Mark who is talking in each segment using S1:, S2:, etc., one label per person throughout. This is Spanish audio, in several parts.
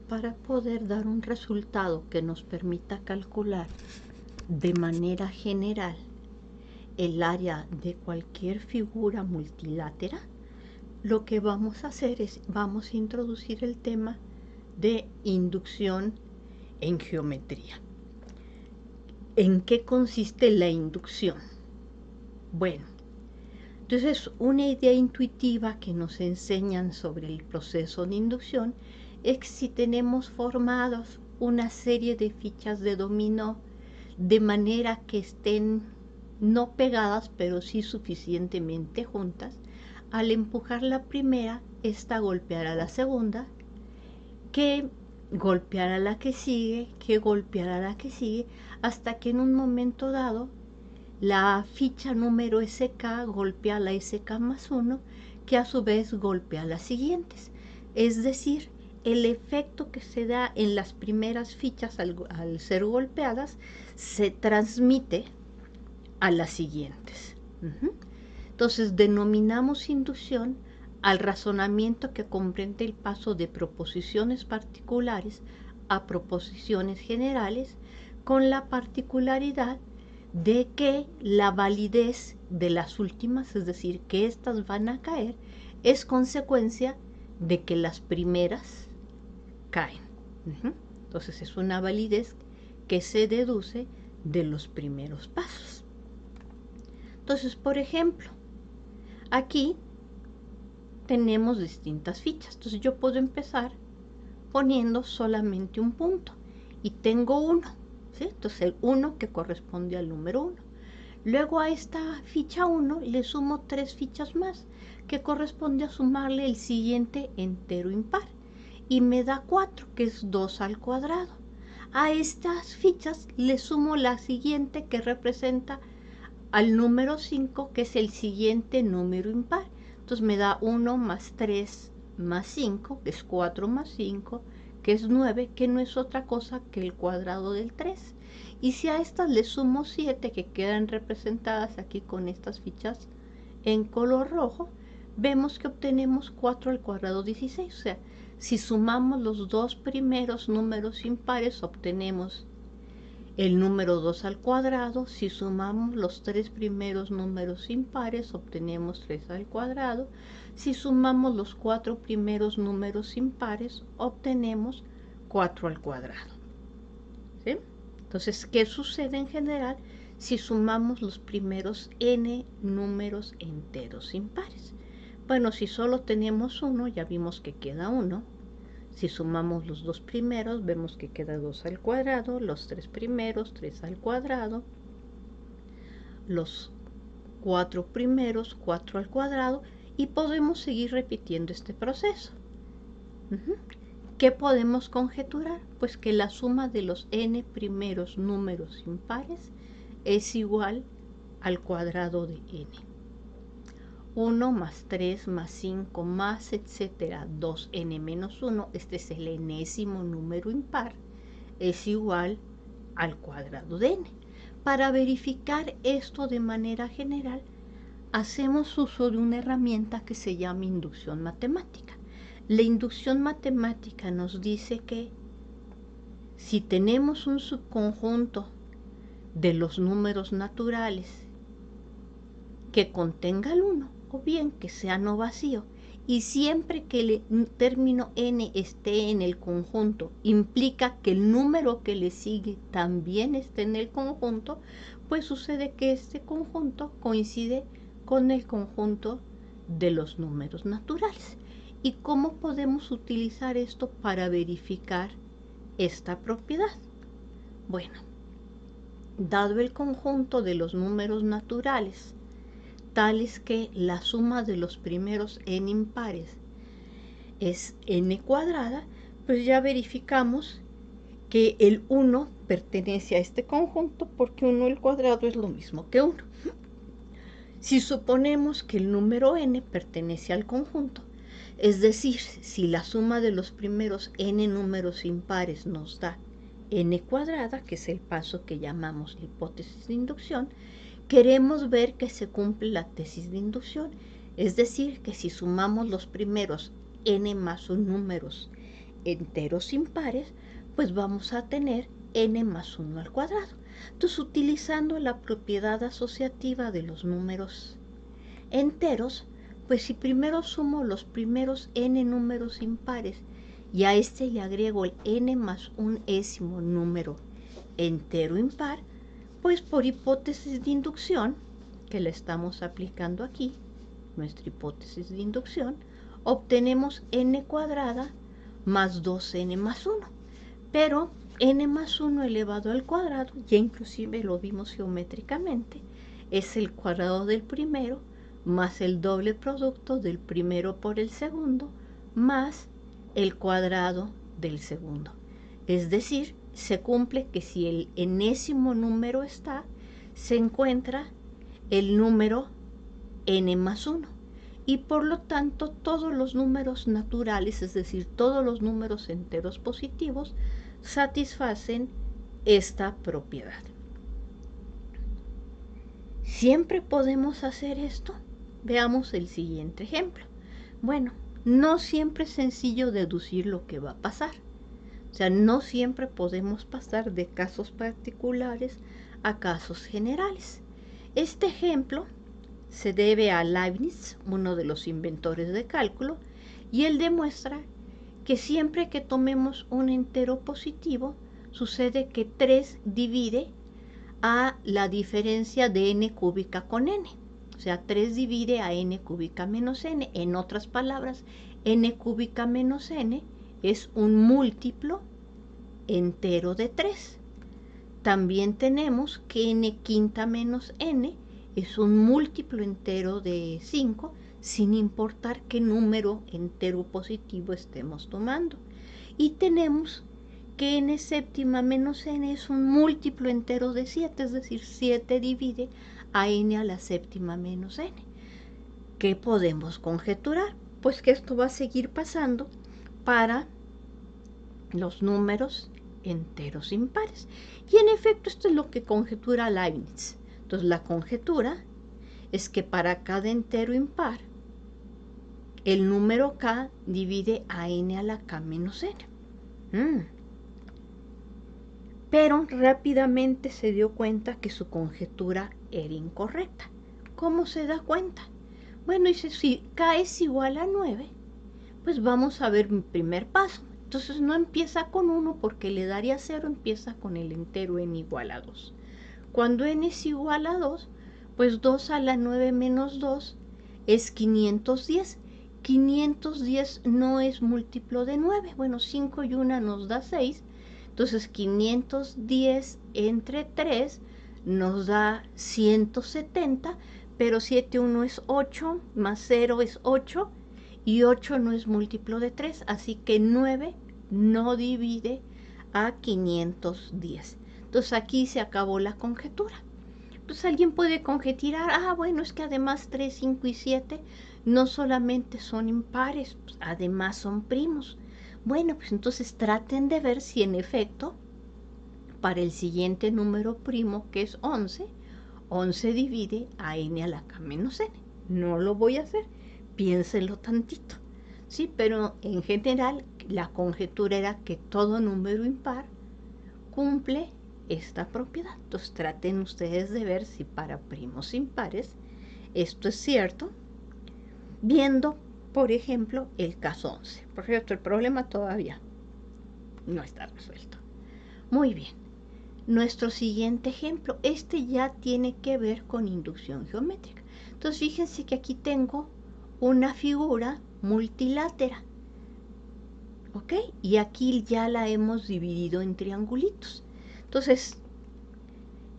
S1: para poder dar un resultado que nos permita calcular de manera general el área de cualquier figura multilátera, lo que vamos a hacer es, vamos a introducir el tema de inducción en geometría. ¿En qué consiste la inducción? Bueno, entonces una idea intuitiva que nos enseñan sobre el proceso de inducción es que si tenemos formados una serie de fichas de dominó de manera que estén no pegadas, pero sí suficientemente juntas, al empujar la primera, esta golpeará a la segunda, que golpeará a la que sigue, que golpeará a la que sigue, hasta que en un momento dado la ficha número SK golpea a la SK más 1, que a su vez golpea a las siguientes. Es decir, el efecto que se da en las primeras fichas al ser golpeadas se transmite a las siguientes. Entonces denominamos inducción al razonamiento que comprende el paso de proposiciones particulares a proposiciones generales, con la particularidad de que la validez de las últimas, es decir, que éstas van a caer, es consecuencia de que las primeras caen. Entonces es una validez que se deduce de los primeros pasos. Entonces, por ejemplo, aquí tenemos distintas fichas. Entonces yo puedo empezar poniendo solamente un punto y tengo 1, ¿sí? Entonces el 1 que corresponde al número 1. Luego a esta ficha 1 le sumo 3 fichas más, que corresponde a sumarle el siguiente entero impar, y me da 4, que es 2 al cuadrado. A estas fichas le sumo la siguiente, que representa al número 5, que es el siguiente número impar. Entonces me da 1 más 3 más 5, que es 4 más 5, que es 9, que no es otra cosa que el cuadrado del 3. Y si a estas le sumo 7, que quedan representadas aquí con estas fichas en color rojo, vemos que obtenemos 4 al cuadrado 16. O sea, si sumamos los dos primeros números impares, obtenemos el número 2 al cuadrado. Si sumamos los 3 primeros números impares, obtenemos 3 al cuadrado. Si sumamos los 4 primeros números impares, obtenemos 4 al cuadrado. ¿Sí? Entonces, ¿qué sucede en general si sumamos los primeros n números enteros impares? Bueno, si solo tenemos 1, ya vimos que queda 1. Si sumamos los dos primeros, vemos que queda 2 al cuadrado, los 3 primeros, 3 al cuadrado, los 4 primeros, 4 al cuadrado, y podemos seguir repitiendo este proceso. ¿Qué podemos conjeturar? Pues que la suma de los n primeros números impares es igual al cuadrado de n. 1 más 3 más 5 más etcétera, 2n menos 1, este es el enésimo número impar, es igual al cuadrado de n. Para verificar esto de manera general, hacemos uso de una herramienta que se llama inducción matemática. La inducción matemática nos dice que si tenemos un subconjunto de los números naturales que contenga el 1, o bien que sea no vacío, y siempre que el término n esté en el conjunto implica que el número que le sigue también esté en el conjunto, pues sucede que este conjunto coincide con el conjunto de los números naturales. ¿Y cómo podemos utilizar esto para verificar esta propiedad? Bueno, dado el conjunto de los números naturales, tales que la suma de los primeros n impares es n cuadrada, pues ya verificamos que el 1 pertenece a este conjunto, porque 1 al cuadrado es lo mismo que 1. Si suponemos que el número n pertenece al conjunto, es decir, si la suma de los primeros n números impares nos da n cuadrada, que es el paso que llamamos la hipótesis de inducción, queremos ver que se cumple la tesis de inducción, es decir, que si sumamos los primeros n más 1 números enteros impares, pues vamos a tener n más 1 al cuadrado. Entonces, utilizando la propiedad asociativa de los números enteros, pues si primero sumo los primeros n números impares y a este le agrego el n más un ésimo número entero impar, pues por hipótesis de inducción, que la estamos aplicando aquí, nuestra hipótesis de inducción, obtenemos n cuadrada más 2n más 1. Pero n más 1 elevado al cuadrado, ya inclusive lo vimos geométricamente, es el cuadrado del primero más el doble producto del primero por el segundo más el cuadrado del segundo. Es decir, se cumple que si el enésimo número está, se encuentra el número n más 1. Y por lo tanto, todos los números naturales, es decir, todos los números enteros positivos, satisfacen esta propiedad. ¿Siempre podemos hacer esto? Veamos el siguiente ejemplo. Bueno, no siempre es sencillo deducir lo que va a pasar. O sea, no siempre podemos pasar de casos particulares a casos generales. Este ejemplo se debe a Leibniz, uno de los inventores de cálculo, y él demuestra que siempre que tomemos un entero positivo, sucede que 3 divide a la diferencia de n cúbica con n. O sea, 3 divide a n cúbica menos n. En otras palabras, n cúbica menos n es un múltiplo entero de 3. También tenemos que n quinta menos n es un múltiplo entero de 5, sin importar qué número entero positivo estemos tomando. Y tenemos que n séptima menos n es un múltiplo entero de 7, es decir, 7 divide a n a la séptima menos n. ¿Qué podemos conjeturar? Pues que esto va a seguir pasando para los números enteros impares. Y en efecto, esto es lo que conjetura Leibniz. Entonces, la conjetura es que para cada entero impar, el número k divide a n a la k menos n. Pero rápidamente se dio cuenta que su conjetura era incorrecta. ¿Cómo se da cuenta? Bueno, dice, si k es igual a 9, pues vamos a ver mi primer paso. Entonces no empieza con 1 porque le daría 0, empieza con el entero n igual a 2. Cuando n es igual a 2, pues 2 a la 9 menos 2 es 510. 510 no es múltiplo de 9. Bueno, 5 y 1 nos da 6. Entonces 510 entre 3 nos da 170, pero 7, 1 es 8, más 0 es 8, y 8 no es múltiplo de 3, así que 9 no divide a 510. Entonces aquí se acabó la conjetura. Entonces alguien puede conjeturar, bueno, es que además 3, 5 y 7 no solamente son impares, pues además son primos. Bueno, pues entonces traten de ver si en efecto, para el siguiente número primo, que es 11, 11 divide a n a la k menos n. No lo voy a hacer, piénsenlo tantito. Sí, pero en general la conjetura era que todo número impar cumple esta propiedad. Entonces traten ustedes de ver si para primos impares esto es cierto, viendo, por ejemplo, el caso 11. Por cierto, el problema todavía no está resuelto. Muy bien. Nuestro siguiente ejemplo, este ya tiene que ver con inducción geométrica. Entonces, fíjense que aquí tengo una figura multilátera, ¿ok? Y aquí ya la hemos dividido en triangulitos. Entonces,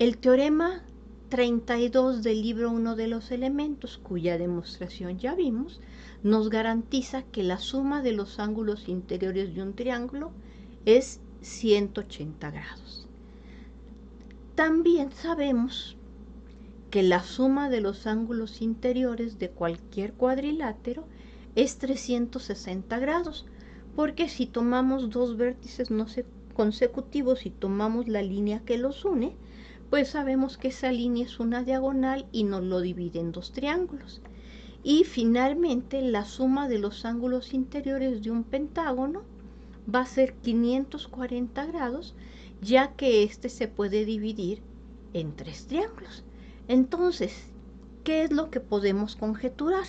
S1: el teorema 32 del libro 1 de los elementos, cuya demostración ya vimos, nos garantiza que la suma de los ángulos interiores de un triángulo es 180 grados. También sabemos que la suma de los ángulos interiores de cualquier cuadrilátero es 360 grados, porque si tomamos dos vértices no consecutivos y tomamos la línea que los une, pues sabemos que esa línea es una diagonal y nos lo divide en dos triángulos. Y finalmente la suma de los ángulos interiores de un pentágono va a ser 540 grados, ya que este se puede dividir en 3 triángulos. Entonces, ¿qué es lo que podemos conjeturar?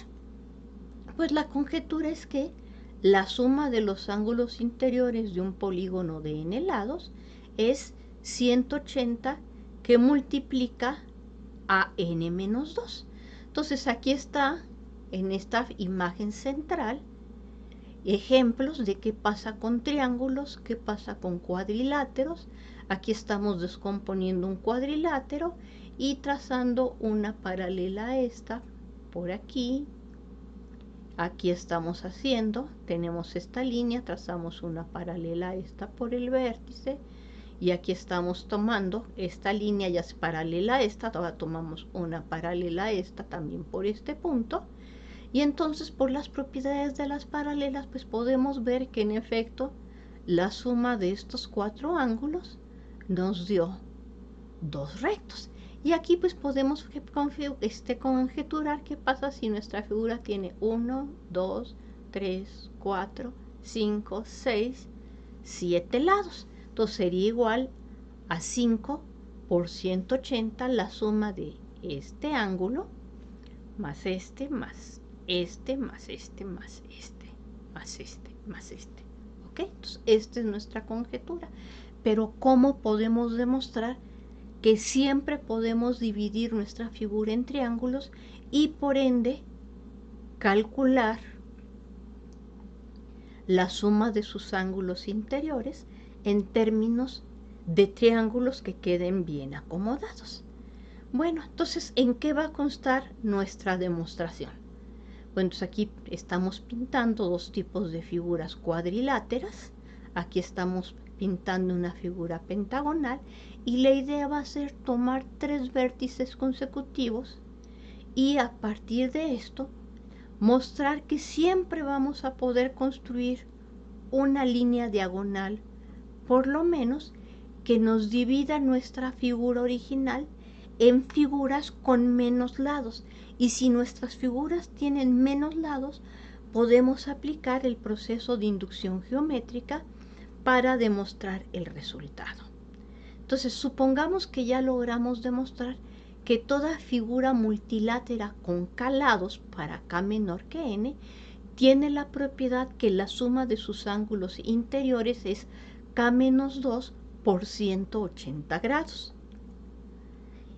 S1: Pues la conjetura es que la suma de los ángulos interiores de un polígono de n lados es 180, que multiplica a n menos 2. Entonces aquí está, en esta imagen central, ejemplos de qué pasa con triángulos, qué pasa con cuadriláteros. Aquí estamos descomponiendo un cuadrilátero y trazando una paralela a esta por aquí. Aquí estamos haciendo, tenemos esta línea, trazamos una paralela a esta por el vértice, y aquí estamos tomando esta línea ya es paralela a esta, ahora tomamos una paralela a esta también por este punto, y entonces por las propiedades de las paralelas pues podemos ver que en efecto la suma de estos 4 ángulos nos dio 2 rectos. Y aquí pues podemos conjeturar qué pasa si nuestra figura tiene 1, 2, 3, 4, 5, 6, 7 lados. Entonces sería igual a 5 por 180 la suma de este ángulo más este, más este, más este, más este, más este, más este. ¿Ok? Entonces esta es nuestra conjetura. Pero ¿cómo podemos demostrar que siempre podemos dividir nuestra figura en triángulos y por ende calcular la suma de sus ángulos interiores en términos de triángulos que queden bien acomodados? Bueno, entonces, ¿en qué va a constar nuestra demostración? Bueno, entonces aquí estamos pintando 2 tipos de figuras cuadriláteras. Aquí estamos pintando una figura pentagonal y la idea va a ser tomar 3 vértices consecutivos y a partir de esto mostrar que siempre vamos a poder construir una línea diagonal, por lo menos, que nos divida nuestra figura original en figuras con menos lados. Y si nuestras figuras tienen menos lados, podemos aplicar el proceso de inducción geométrica para demostrar el resultado. Entonces, supongamos que ya logramos demostrar que toda figura multilátera con k lados para k menor que n tiene la propiedad que la suma de sus ángulos interiores es k menos 2 por 180 grados.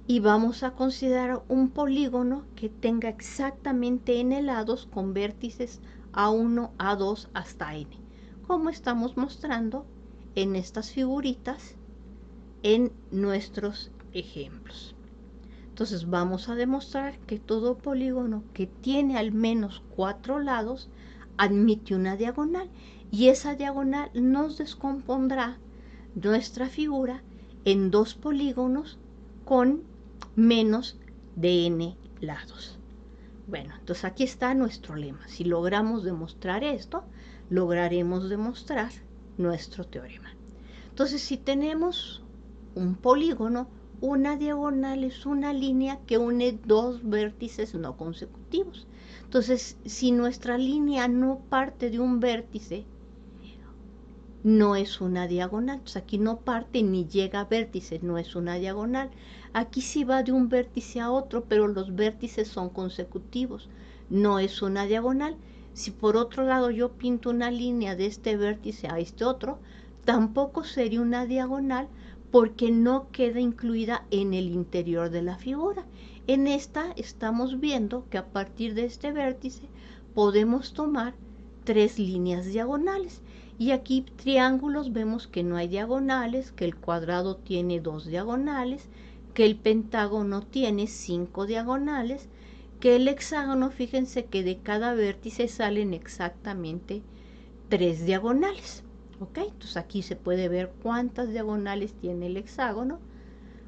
S1: Y vamos a considerar un polígono que tenga exactamente n lados con vértices A1, A2 hasta n, como estamos mostrando en estas figuritas en nuestros ejemplos. Entonces vamos a demostrar que todo polígono que tiene al menos 4 lados admite una diagonal, y esa diagonal nos descompondrá nuestra figura en 2 polígonos con menos de n lados. Bueno, entonces aquí está nuestro lema. Si logramos demostrar esto, lograremos demostrar nuestro teorema. Entonces, si tenemos un polígono, una diagonal es una línea que une 2 vértices no consecutivos. Entonces, si nuestra línea no parte de un vértice, no es una diagonal. Entonces, aquí no parte ni llega a vértice, no es una diagonal. Aquí sí va de un vértice a otro, pero los vértices son consecutivos, no es una diagonal. Si por otro lado yo pinto una línea de este vértice a este otro, tampoco sería una diagonal porque no queda incluida en el interior de la figura. En esta estamos viendo que a partir de este vértice podemos tomar 3 líneas diagonales. Y aquí triángulos vemos que no hay diagonales, que el cuadrado tiene 2 diagonales, que el pentágono tiene 5 diagonales, que el hexágono, fíjense que de cada vértice salen exactamente 3 diagonales. ¿Ok? Entonces aquí se puede ver cuántas diagonales tiene el hexágono,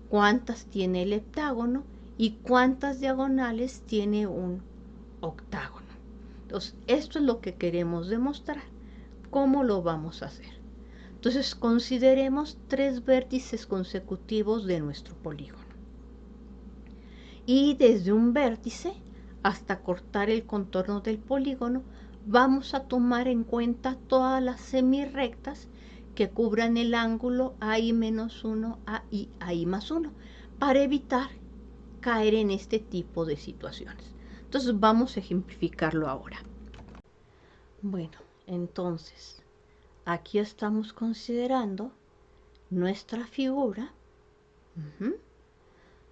S1: cuántas tiene el heptágono y cuántas diagonales tiene un octágono. Entonces, esto es lo que queremos demostrar. ¿Cómo lo vamos a hacer? Entonces, consideremos 3 vértices consecutivos de nuestro polígono. Y desde un vértice hasta cortar el contorno del polígono, vamos a tomar en cuenta todas las semirrectas que cubran el ángulo AI menos 1, AI más 1, para evitar caer en este tipo de situaciones. Entonces vamos a ejemplificarlo ahora. Bueno, entonces aquí estamos considerando nuestra figura.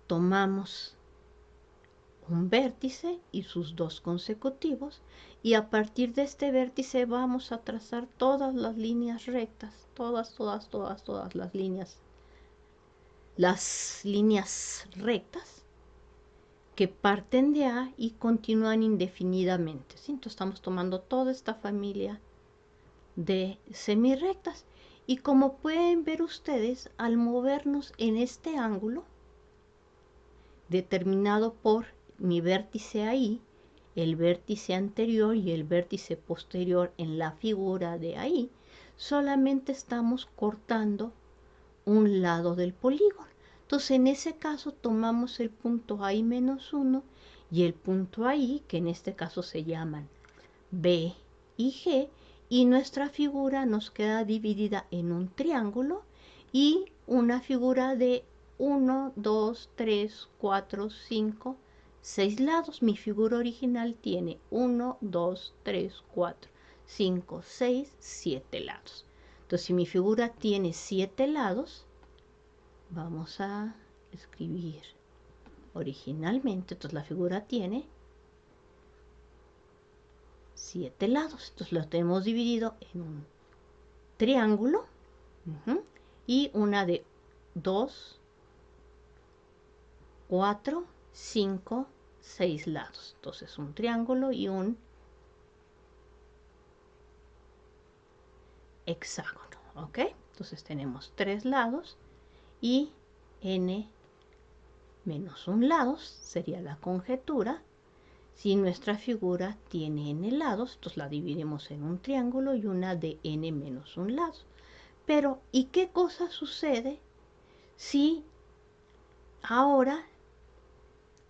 S1: Tomamos un vértice y sus dos consecutivos, y a partir de este vértice vamos a trazar todas las líneas rectas, todas las líneas rectas que parten de A y continúan indefinidamente, ¿sí? Entonces estamos tomando toda esta familia de semirrectas, y como pueden ver ustedes, al movernos en este ángulo determinado por mi vértice ahí, el vértice anterior y el vértice posterior en la figura de ahí, solamente estamos cortando un lado del polígono. Entonces en ese caso tomamos el punto ahí menos 1 y el punto ahí, que en este caso se llaman B y G, y nuestra figura nos queda dividida en un triángulo y una figura de 1, 2, 3, 4, 5, 6 lados. Mi figura original tiene 1, 2, 3, 4, 5, 6, 7 lados. Entonces, si mi figura tiene 7 lados, vamos a escribir originalmente. Entonces, la figura tiene 7 lados. Entonces, lo tenemos dividido en un triángulo y una de 2, 4, 5, 6 lados. Entonces un triángulo y un hexágono, ¿ok? Entonces tenemos 3 lados y n menos 1 lados sería la conjetura. Si nuestra figura tiene n lados, entonces la dividimos en un triángulo y una de n menos 1 lados. Pero, ¿y qué cosa sucede si ahora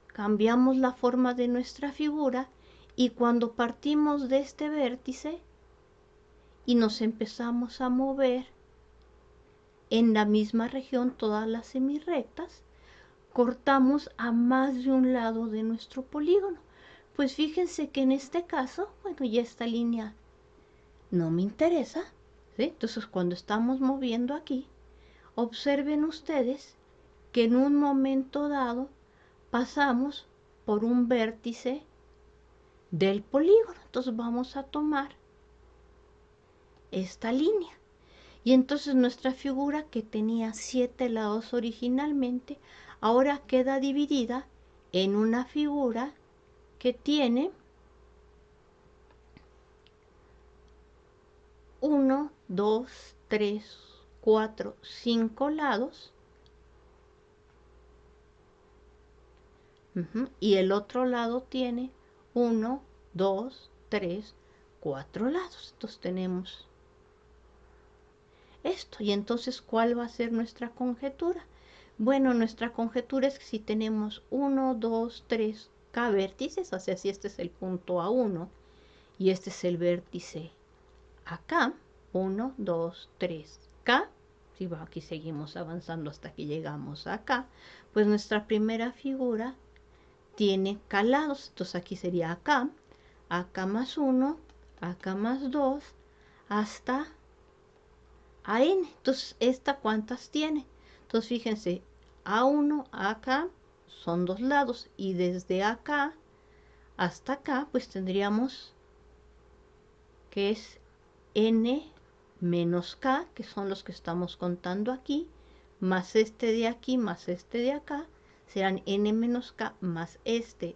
S1: cambiamos la forma de nuestra figura y cuando partimos de este vértice y nos empezamos a mover en la misma región todas las semirrectas, cortamos a más de un lado de nuestro polígono? Pues fíjense que en este caso, bueno, ya esta línea no me interesa, ¿sí? Entonces cuando estamos moviendo aquí, observen ustedes que en un momento dado pasamos por un vértice del polígono. Entonces vamos a tomar esta línea. Y entonces nuestra figura, que tenía 7 lados originalmente, ahora queda dividida en una figura que tiene 1, 2, 3, 4, 5 lados. Y el otro lado tiene 1, 2, 3, 4 lados. Entonces tenemos esto. Y entonces, ¿cuál va a ser nuestra conjetura? Bueno, nuestra conjetura es que si tenemos 1, 2, 3 K vértices, o sea, si este es el punto A1 y este es el vértice acá, 1, 2, 3 K, si va, aquí seguimos avanzando hasta que llegamos acá, pues nuestra primera figura tiene K lados. Entonces aquí sería AK más 1, AK más 2, hasta AN. Entonces, ¿esta cuántas tiene? Entonces, fíjense, A1 a acá son 2 lados, y desde acá hasta acá, pues tendríamos que es N menos K, que son los que estamos contando aquí, más este de aquí, más este de acá, serán N menos K más este,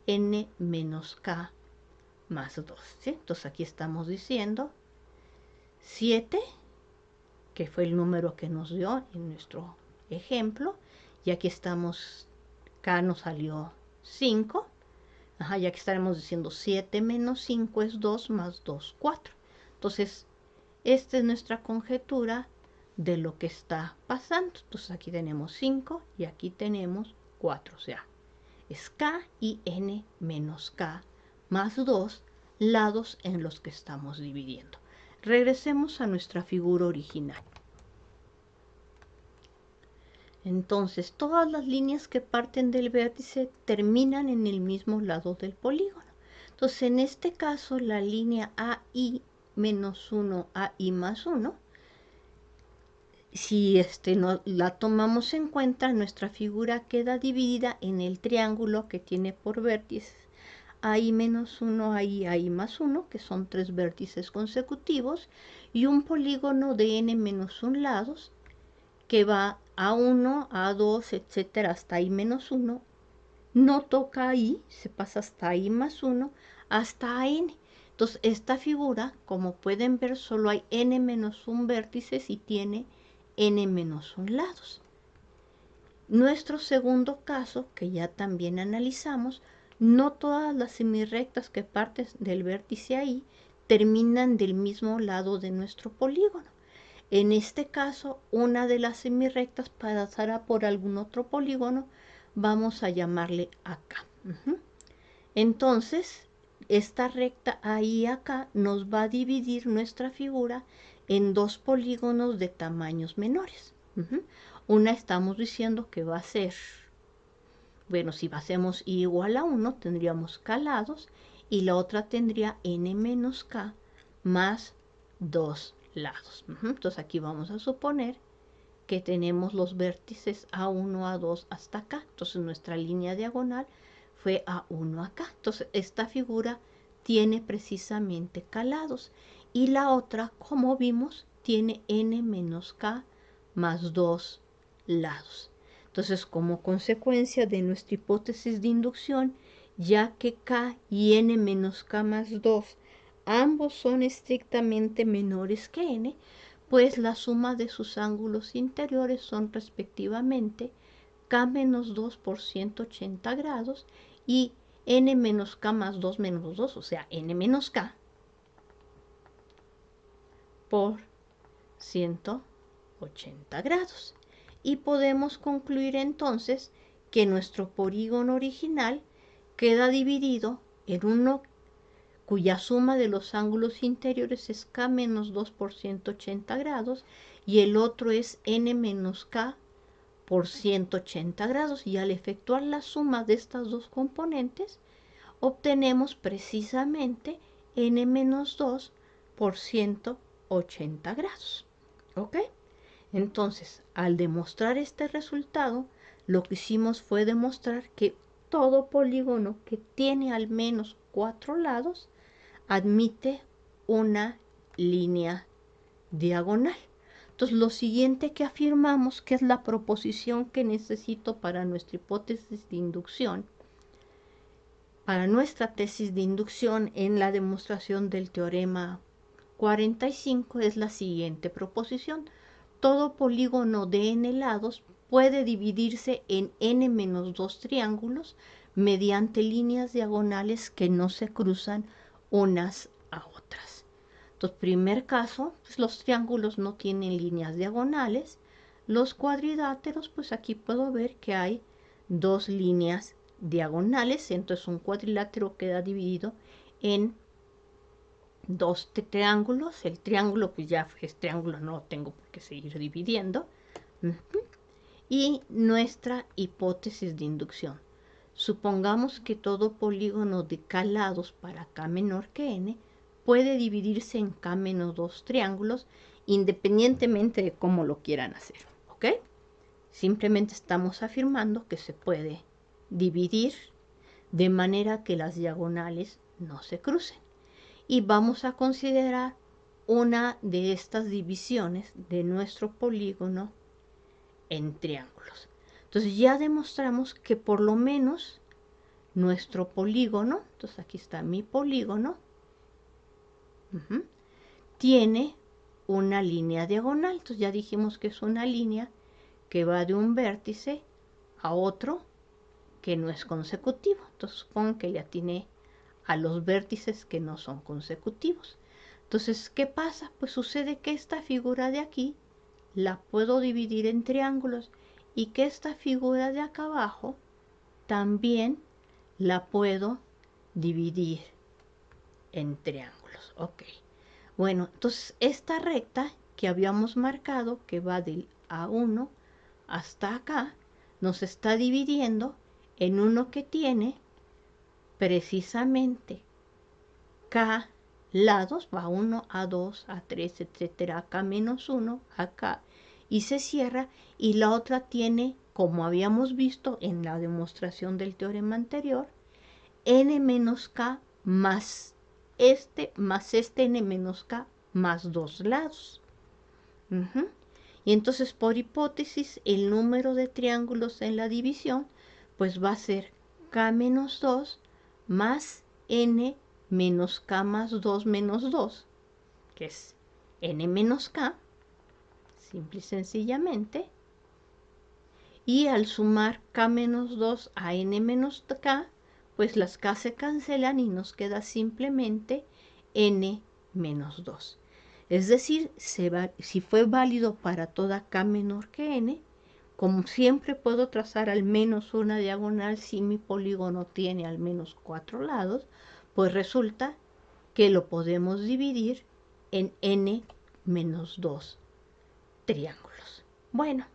S1: N menos K más 2, ¿sí? Entonces, aquí estamos diciendo 7, que fue el número que nos dio en nuestro ejemplo, y aquí estamos, K nos salió 5, ya que estaremos diciendo 7 menos 5 es 2 más 2, 4. Entonces, esta es nuestra conjetura de lo que está pasando. Entonces, aquí tenemos 5 y aquí tenemos 4, o sea, es K y N menos K más 2 lados en los que estamos dividiendo. Regresemos a nuestra figura original. Entonces, todas las líneas que parten del vértice terminan en el mismo lado del polígono. Entonces, en este caso, la línea AI menos 1, AI más 1, si no la tomamos en cuenta, nuestra figura queda dividida en el triángulo que tiene por vértices AI menos 1, AI más 1, que son 3 vértices consecutivos, y un polígono de n menos 1 lados, que va A1, A2, etcétera, hasta I menos 1, no toca I, se pasa hasta I más 1, hasta AN. Entonces, esta figura, como pueden ver, solo hay n menos 1 vértices y tiene n menos 1 lados. Nuestro segundo caso, que ya también analizamos, no todas las semirrectas que parten del vértice ahí terminan del mismo lado de nuestro polígono. En este caso, una de las semirrectas pasará por algún otro polígono, vamos a llamarle acá. Entonces, esta recta ahí acá nos va a dividir nuestra figura en dos polígonos de tamaños menores. Una estamos diciendo que va a ser, bueno, si hacemos I igual a 1, tendríamos k lados, y la otra tendría n menos k más 2 lados. Entonces aquí vamos a suponer que tenemos los vértices A1, A2 hasta acá. Entonces nuestra línea diagonal fue A1 acá. Entonces esta figura tiene precisamente k lados, y la otra, como vimos, tiene n menos k más 2 lados. Entonces, como consecuencia de nuestra hipótesis de inducción, ya que k y n menos k más 2 ambos son estrictamente menores que n, pues la suma de sus ángulos interiores son respectivamente k menos 2 por 180 grados y n menos k más 2 menos 2, o sea, n menos k por 180 grados. Y podemos concluir entonces que nuestro polígono original queda dividido en uno cuya suma de los ángulos interiores es k menos 2 por 180 grados y el otro es n menos k por 180 grados. Y al efectuar la suma de estas dos componentes, obtenemos precisamente n menos 2 por 180 grados. ¿Ok? Entonces, al demostrar este resultado, lo que hicimos fue demostrar que todo polígono que tiene al menos 4 lados admite una línea diagonal. Entonces, lo siguiente que afirmamos, que es la proposición que necesito para nuestra hipótesis de inducción, para nuestra tesis de inducción en la demostración del teorema 45, es la siguiente proposición. Todo polígono de n lados puede dividirse en n menos 2 triángulos mediante líneas diagonales que no se cruzan unas a otras. Entonces, primer caso, pues los triángulos no tienen líneas diagonales. Los cuadriláteros, pues aquí puedo ver que hay dos líneas diagonales. Entonces, un cuadrilátero queda dividido en dos triángulos. El triángulo, pues ya es triángulo, no lo tengo por qué seguir dividiendo. Y nuestra hipótesis de inducción. Supongamos que todo polígono de k lados para k menor que n puede dividirse en k menos 2 triángulos, independientemente de cómo lo quieran hacer. ¿Ok? Simplemente estamos afirmando que se puede dividir de manera que las diagonales no se crucen. Y vamos a considerar una de estas divisiones de nuestro polígono en triángulos. Entonces ya demostramos que por lo menos nuestro polígono, entonces aquí está mi polígono, tiene una línea diagonal. Entonces ya dijimos que es una línea que va de un vértice a otro que no es consecutivo. Entonces supongo que ya tiene a los vértices que no son consecutivos. Entonces, ¿qué pasa? Pues sucede que esta figura de aquí la puedo dividir en triángulos y que esta figura de acá abajo también la puedo dividir en triángulos. Ok. Bueno, entonces esta recta que habíamos marcado, que va del A1 hasta acá, nos está dividiendo en uno que tiene precisamente K lados, va 1, A2, A3, etcétera, acá menos 1, acá, y se cierra, y la otra tiene, como habíamos visto en la demostración del teorema anterior, n menos k más este n menos k más dos lados. Y entonces, por hipótesis, el número de triángulos en la división pues va a ser k menos 2 más n menos k más 2 menos 2, que es n menos k, simple y sencillamente. Y al sumar k menos 2 a n menos k, pues las k se cancelan y nos queda simplemente n menos 2. Es decir, si fue válido para toda k menor que n, como siempre puedo trazar al menos una diagonal si mi polígono tiene al menos 4 lados, pues resulta que lo podemos dividir en n menos 2 triángulos. Bueno,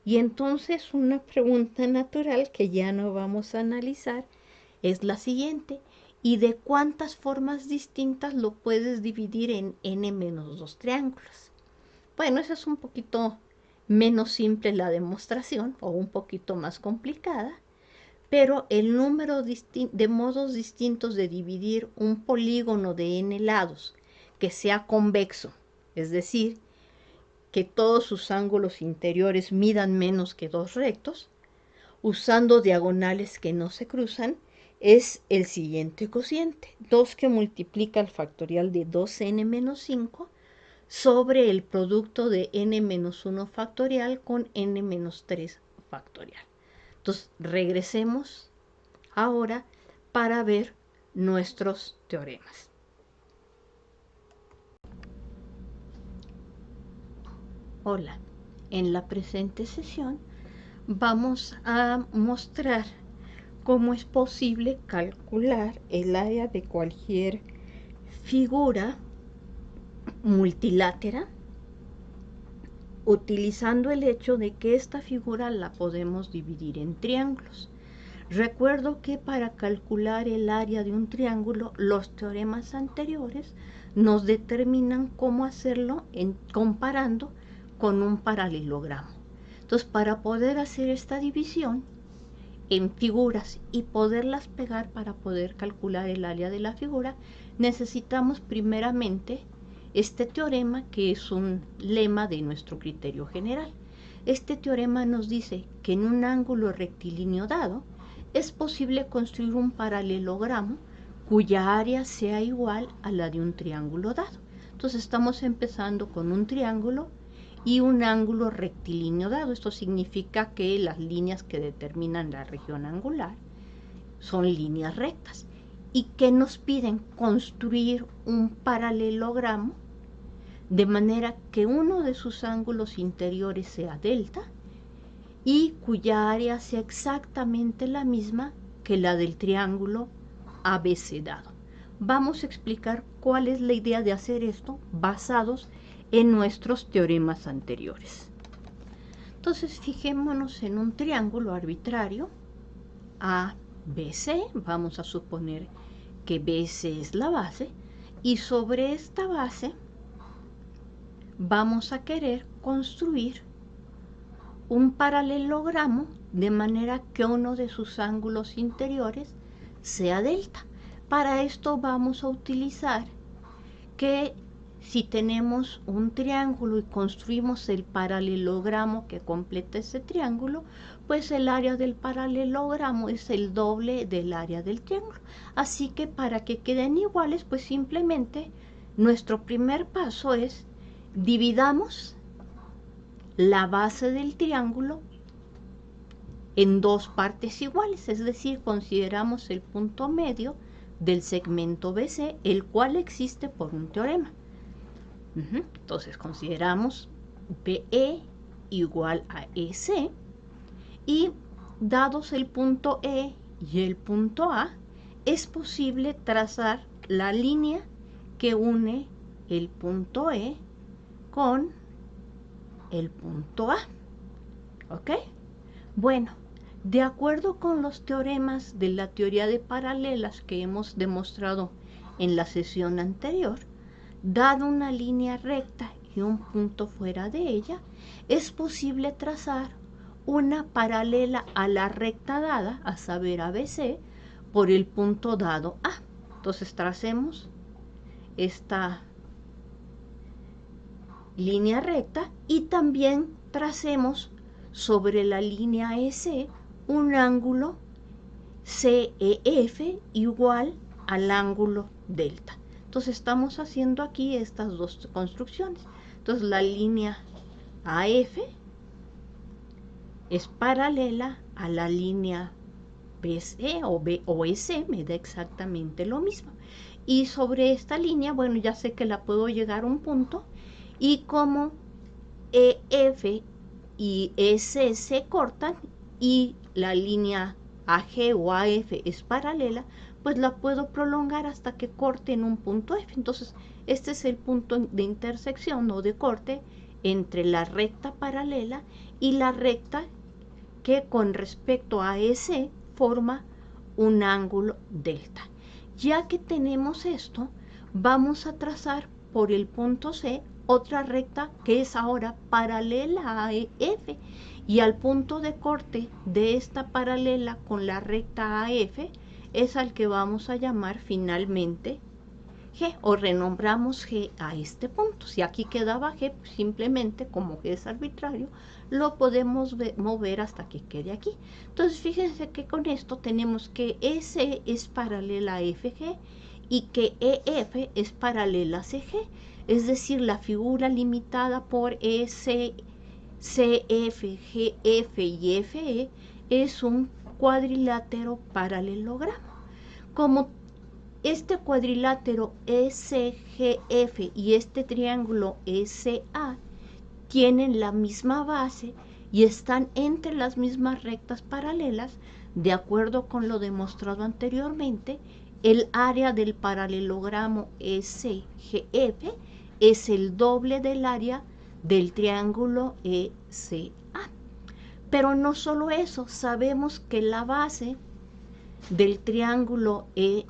S1: y entonces una pregunta natural que ya no vamos a analizar es la siguiente. ¿Y de cuántas formas distintas lo puedes dividir en n menos 2 triángulos? Bueno, esa es un poquito menos simple la demostración, o un poquito más complicada, pero el número de modos distintos de dividir un polígono de n lados que sea convexo, es decir, que todos sus ángulos interiores midan menos que dos rectos, usando diagonales que no se cruzan, es el siguiente cociente, 2 que multiplica el factorial de 2n menos 5 sobre el producto de n menos 1 factorial con n menos 3 factorial. Entonces, regresemos ahora para ver nuestros teoremas. Hola, en la presente sesión vamos a mostrar cómo es posible calcular el área de cualquier figura multilátera utilizando el hecho de que esta figura la podemos dividir en triángulos. Recuerdo que para calcular el área de un triángulo, los teoremas anteriores nos determinan cómo hacerlo comparando con un paralelogramo. Entonces, para poder hacer esta división en figuras y poderlas pegar para poder calcular el área de la figura, necesitamos primeramente este teorema, que es un lema de nuestro criterio general. Este teorema nos dice que en un ángulo rectilíneo dado es posible construir un paralelogramo cuya área sea igual a la de un triángulo dado. Entonces estamos empezando con un triángulo y un ángulo rectilíneo dado. Esto significa que las líneas que determinan la región angular son líneas rectas y que nos piden construir un paralelogramo de manera que uno de sus ángulos interiores sea delta y cuya área sea exactamente la misma que la del triángulo ABC dado. Vamos a explicar cuál es la idea de hacer esto basados en nuestros teoremas anteriores. Entonces, fijémonos en un triángulo arbitrario ABC. Vamos a suponer que BC es la base, y sobre esta base vamos a querer construir un paralelogramo de manera que uno de sus ángulos interiores sea delta. Para esto vamos a utilizar que si tenemos un triángulo y construimos el paralelogramo que completa ese triángulo, pues el área del paralelogramo es el doble del área del triángulo. Así que para que queden iguales, pues simplemente nuestro primer paso es dividamos la base del triángulo en dos partes iguales, es decir, consideramos el punto medio del segmento BC, el cual existe por un teorema. Entonces consideramos BE igual a EC, y dados el punto E y el punto A, es posible trazar la línea que une el punto E con el punto A. ¿Ok? Bueno, de acuerdo con los teoremas de la teoría de paralelas que hemos demostrado en la sesión anterior, dado una línea recta y un punto fuera de ella, es posible trazar una paralela a la recta dada, a saber ABC, por el punto dado A. Entonces tracemos esta línea recta y también tracemos sobre la línea EC un ángulo CEF igual al ángulo delta. Entonces estamos haciendo aquí estas dos construcciones. Entonces la línea AF es paralela a la línea BC o EC, me da exactamente lo mismo. Y sobre esta línea, bueno, ya sé que la puedo llegar a un punto, y como EF y EC se cortan y la línea AG o AF es paralela, pues la puedo prolongar hasta que corte en un punto F. Entonces, este es el punto de intersección o de corte entre la recta paralela y la recta que con respecto a EC forma un ángulo delta. Ya que tenemos esto, vamos a trazar por el punto C otra recta que es ahora paralela a EF, y al punto de corte de esta paralela con la recta AF es al que vamos a llamar finalmente G, o renombramos G a este punto. Si aquí quedaba G, pues simplemente como G es arbitrario, lo podemos mover hasta que quede aquí. Entonces fíjense que con esto tenemos que EC es paralela a FG y que EF es paralela a CG. Es decir, la figura limitada por EC, CF, GF y FE es un cuadrilátero paralelogramo. Como este cuadrilátero ECGF y este triángulo ECA tienen la misma base y están entre las mismas rectas paralelas, de acuerdo con lo demostrado anteriormente, el área del paralelogramo ECGF es el doble del área del triángulo ECA. Pero no solo eso, sabemos que la base del triángulo ECA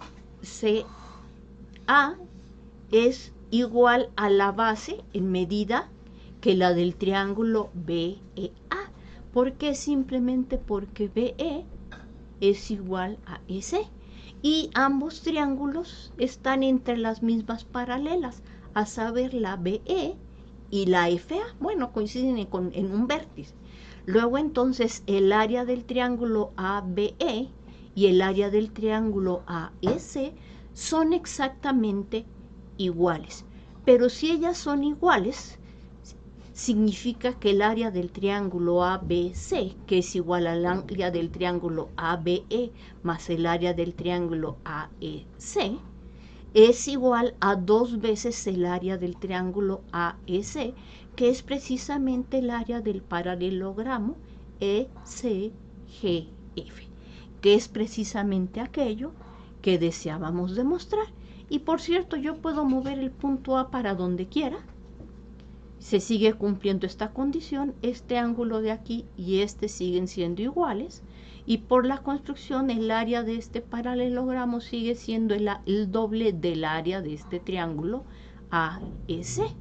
S1: es igual a la base en medida que la del triángulo BEA. ¿Por qué? Simplemente porque BE es igual a EC. Y ambos triángulos están entre las mismas paralelas, a saber la BE y la FA. Bueno, coinciden en un vértice. Luego entonces el área del triángulo ABE y el área del triángulo AEC son exactamente iguales. Pero si ellas son iguales, significa que el área del triángulo ABC, que es igual al área del triángulo ABE más el área del triángulo AEC, es igual a 2 veces el área del triángulo AEC, que es precisamente el área del paralelogramo ECGF, que es precisamente aquello que deseábamos demostrar. Y por cierto, yo puedo mover el punto A para donde quiera. Se sigue cumpliendo esta condición, este ángulo de aquí y este siguen siendo iguales, y por la construcción el área de este paralelogramo sigue siendo el doble del área de este triángulo AEC.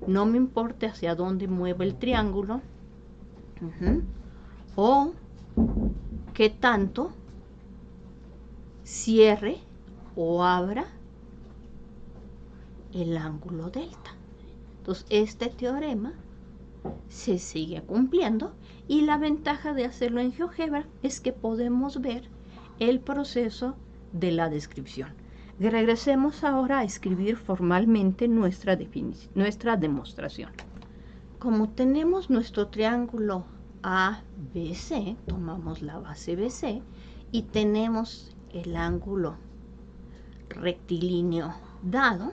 S1: No me importa hacia dónde mueva el triángulo, o qué tanto cierre o abra el ángulo delta. Entonces, este teorema se sigue cumpliendo, y la ventaja de hacerlo en GeoGebra es que podemos ver el proceso de la descripción. Regresemos ahora a escribir formalmente nuestra demostración. Como tenemos nuestro triángulo ABC, tomamos la base BC y tenemos el ángulo rectilíneo dado,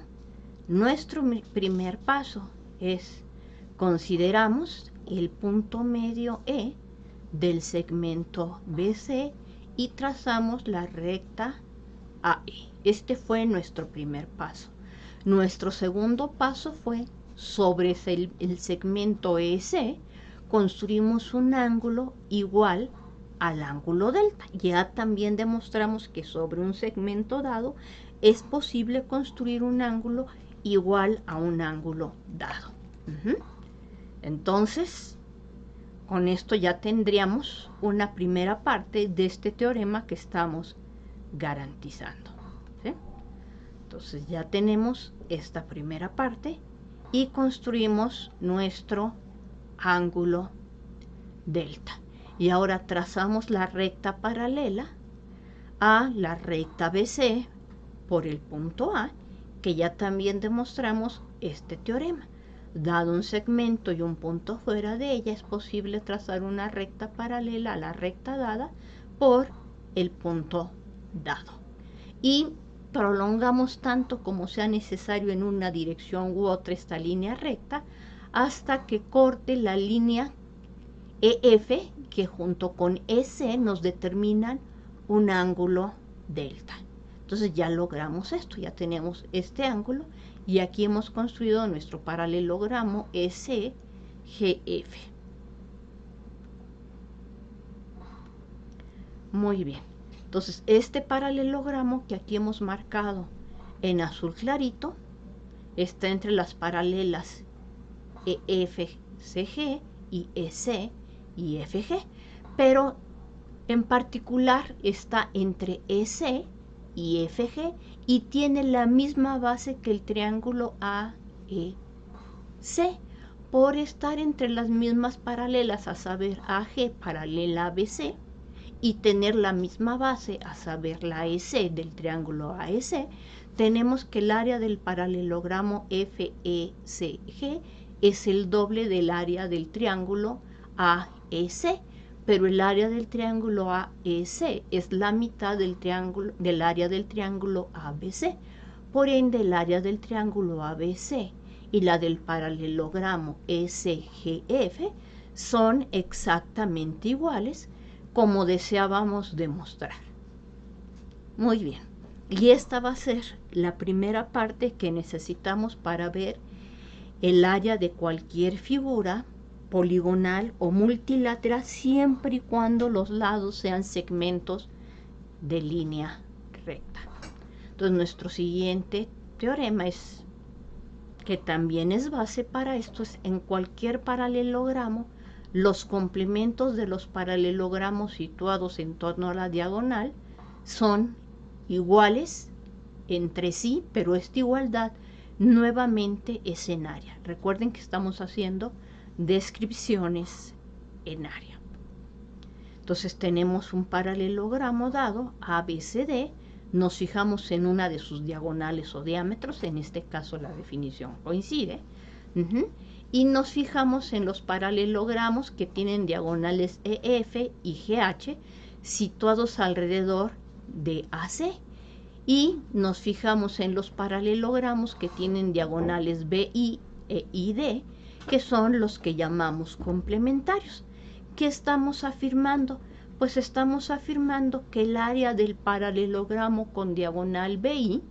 S1: nuestro primer paso es consideramos el punto medio E del segmento BC y trazamos la recta AE. Este fue nuestro primer paso. Nuestro segundo paso fue sobre el segmento EC, construimos un ángulo igual al ángulo delta. Ya también demostramos que sobre un segmento dado es posible construir un ángulo igual a un ángulo dado. Entonces, con esto ya tendríamos una primera parte de este teorema que estamos garantizando, ¿sí? Entonces ya tenemos esta primera parte y construimos nuestro ángulo delta. Y ahora trazamos la recta paralela a la recta BC por el punto A, que ya también demostramos este teorema. Dado un segmento y un punto fuera de ella, es posible trazar una recta paralela a la recta dada por el punto dado. Y prolongamos tanto como sea necesario en una dirección u otra esta línea recta hasta que corte la línea EF, que junto con EC nos determinan un ángulo delta. Entonces ya logramos esto, ya tenemos este ángulo y aquí hemos construido nuestro paralelogramo ECGF. Muy bien, entonces este paralelogramo que aquí hemos marcado en azul clarito está entre las paralelas EFCG y EC y FG, pero en particular está entre EC y FG y tiene la misma base que el triángulo AEC, por estar entre las mismas paralelas, a saber AG paralela a BC, y tener la misma base, a saber la EC del triángulo AEC, tenemos que el área del paralelogramo FECG es el doble del área del triángulo AEC, pero el área del triángulo AEC es la mitad del área del triángulo ABC. Por ende, el área del triángulo ABC y la del paralelogramo SGF son exactamente iguales, como deseábamos demostrar. Muy bien, y esta va a ser la primera parte que necesitamos para ver el área de cualquier figura poligonal o multilateral, siempre y cuando los lados sean segmentos de línea recta. Entonces nuestro siguiente teorema es, que también es base para esto, es en cualquier paralelogramo, los complementos de los paralelogramos situados en torno a la diagonal son iguales entre sí, pero esta igualdad nuevamente es en área. Recuerden que estamos haciendo descripciones en área. Entonces tenemos un paralelogramo dado ABCD, nos fijamos en una de sus diagonales o diámetros, en este caso la definición coincide, y nos fijamos en los paralelogramos que tienen diagonales EF y GH situados alrededor de AC, y nos fijamos en los paralelogramos que tienen diagonales BI e ID, que son los que llamamos complementarios. ¿Qué estamos afirmando? Pues estamos afirmando que el área del paralelogramo con diagonal BI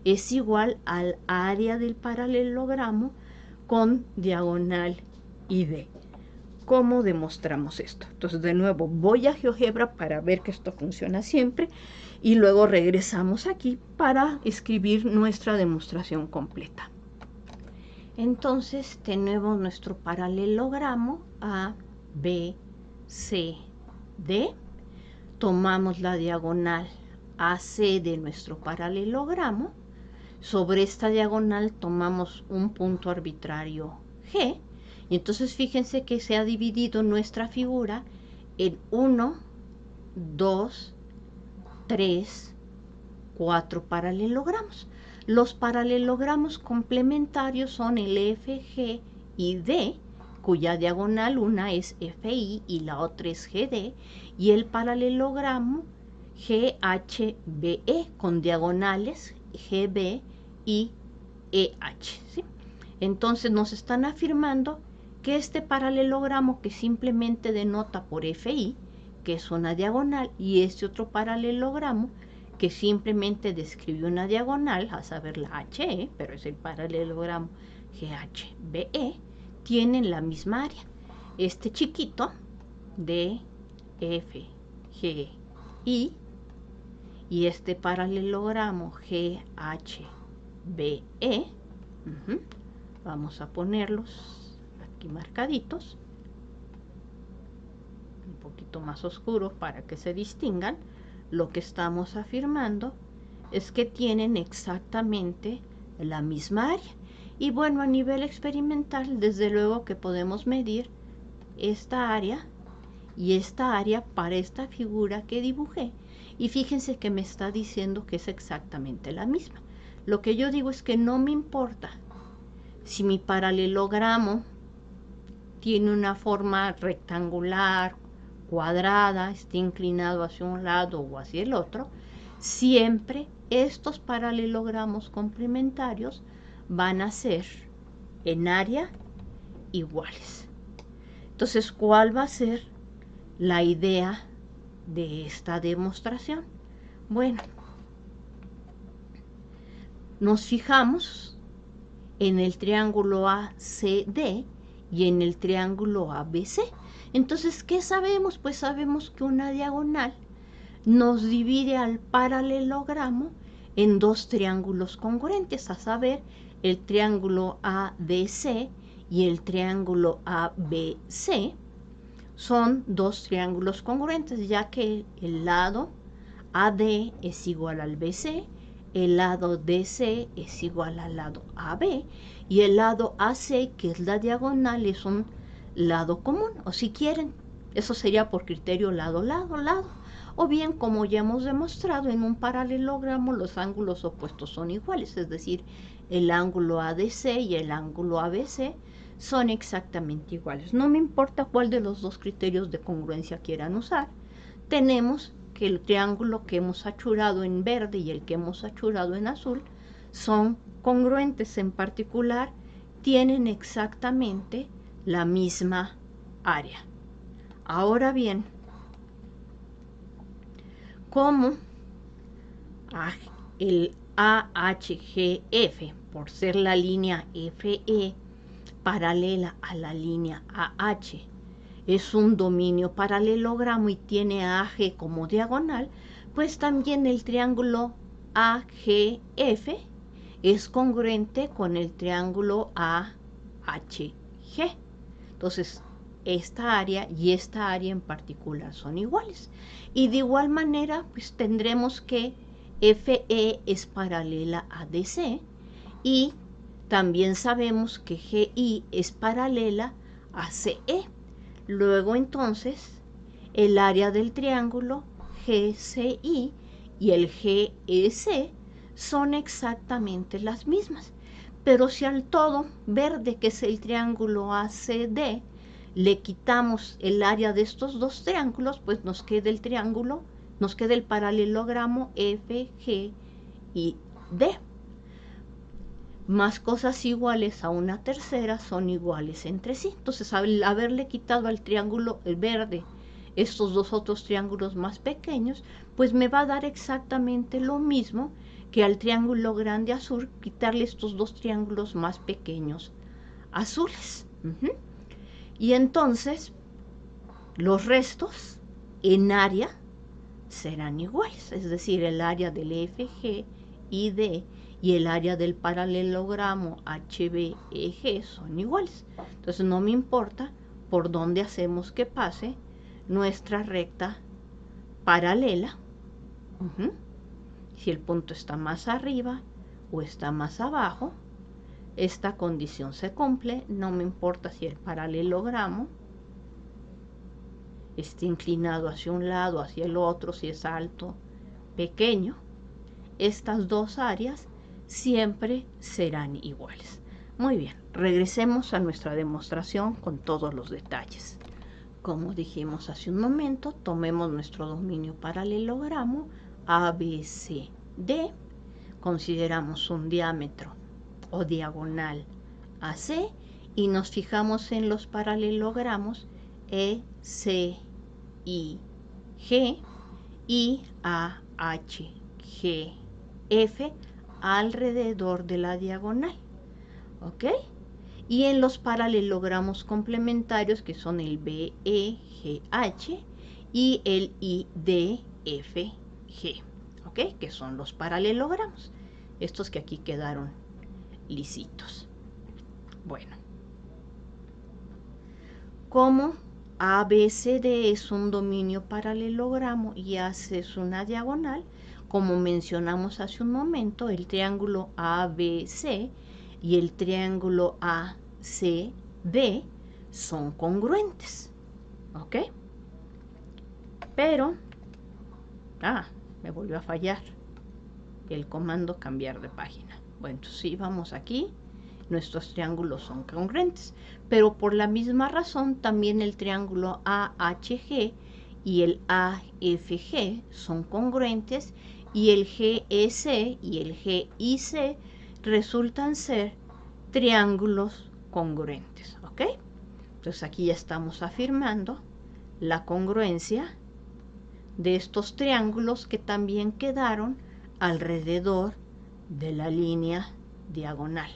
S1: es igual al área del paralelogramo con diagonal ID. ¿Cómo demostramos esto? Entonces, de nuevo, voy a GeoGebra para ver que esto funciona siempre y luego regresamos aquí para escribir nuestra demostración completa. Entonces tenemos nuestro paralelogramo A, B, C, D. Tomamos la diagonal AC de nuestro paralelogramo. Sobre esta diagonal tomamos un punto arbitrario G. Y entonces fíjense que se ha dividido nuestra figura en 1, 2, 3, 4 paralelogramos. Los paralelogramos complementarios son el FG y D, cuya diagonal una es FI y la otra es GD, y el paralelogramo GHBE con diagonales GB y EH, ¿sí? Entonces nos están afirmando que este paralelogramo, que simplemente denota por FI, que es una diagonal, y este otro paralelogramo que simplemente describe una diagonal, a saber la HE, pero es el paralelogramo GHBE, tienen la misma área. Este chiquito, DFGI, y este paralelogramo GHBE, vamos a ponerlos aquí marcaditos, un poquito más oscuros para que se distingan. Lo que estamos afirmando es que tienen exactamente la misma área. Y bueno, a nivel experimental, desde luego que podemos medir esta área y esta área para esta figura que dibujé. Y fíjense que me está diciendo que es exactamente la misma. Lo que yo digo es que no me importa si mi paralelogramo tiene una forma rectangular, cuadrada, está inclinado hacia un lado o hacia el otro, siempre estos paralelogramos complementarios van a ser en área iguales. Entonces, ¿cuál va a ser la idea de esta demostración? Bueno, nos fijamos en el triángulo ACD y en el triángulo ABC. Entonces, ¿qué sabemos? Pues sabemos que una diagonal nos divide al paralelogramo en dos triángulos congruentes, a saber, el triángulo ADC y el triángulo ABC. Son dos triángulos congruentes, ya que el lado AD es igual al BC, el lado DC es igual al lado AB, y el lado AC, que es la diagonal, es un lado común, o si quieren, eso sería por criterio lado, lado, lado. O bien, como ya hemos demostrado, en un paralelogramo los ángulos opuestos son iguales, es decir, el ángulo ADC y el ángulo ABC son exactamente iguales. No me importa cuál de los dos criterios de congruencia quieran usar. Tenemos que el triángulo que hemos achurado en verde y el que hemos achurado en azul son congruentes, en particular tienen exactamente la misma área. Ahora bien, como el AHGF, por ser la línea FE paralela a la línea AH, es un dominio paralelogramo y tiene a AG como diagonal, pues también el triángulo AGF es congruente con el triángulo AHG. Entonces, esta área y esta área en particular son iguales. Y de igual manera, pues tendremos que FE es paralela a DC y también sabemos que GI es paralela a CE. Luego entonces, el área del triángulo GCI y el GEC son exactamente las mismas. Pero si al todo verde, que es el triángulo ACD, le quitamos el área de estos dos triángulos, pues nos queda el triángulo, nos queda el paralelogramo FG y D. Más cosas iguales a una tercera son iguales entre sí. Entonces, al haberle quitado al triángulo el verde estos dos otros triángulos más pequeños, pues me va a dar exactamente lo mismo que al triángulo grande azul quitarle estos dos triángulos más pequeños azules. Y entonces, los restos en área serán iguales, es decir, el área del FG y D y el área del paralelogramo HBEG son iguales. Entonces no me importa por dónde hacemos que pase nuestra recta paralela. Si el punto está más arriba o está más abajo, esta condición se cumple. No me importa si el paralelogramo está inclinado hacia un lado, hacia el otro, si es alto, pequeño. Estas dos áreas siempre serán iguales. Muy bien, regresemos a nuestra demostración con todos los detalles. Como dijimos hace un momento, tomemos nuestro dominio paralelogramo ABCD, consideramos un diámetro o diagonal AC y nos fijamos en los paralelogramos ECIG y AHG. F alrededor de la diagonal, ¿ok? Y en los paralelogramos complementarios, que son el BEGH y el IDFG, ¿ok? Que son los paralelogramos, estos que aquí quedaron lisitos. Bueno, como ABCD es un dominio paralelogramo y AC es una diagonal, como mencionamos hace un momento, el triángulo ABC y el triángulo ACD son congruentes, ¿ok? Pero, me volvió a fallar el comando cambiar de página. Bueno, entonces sí, vamos aquí. Nuestros triángulos son congruentes, pero por la misma razón también el triángulo AHG y el AFG son congruentes, y el GEC y el GIC resultan ser triángulos congruentes, ¿ok? Entonces aquí ya estamos afirmando la congruencia de estos triángulos que también quedaron alrededor de la línea diagonal.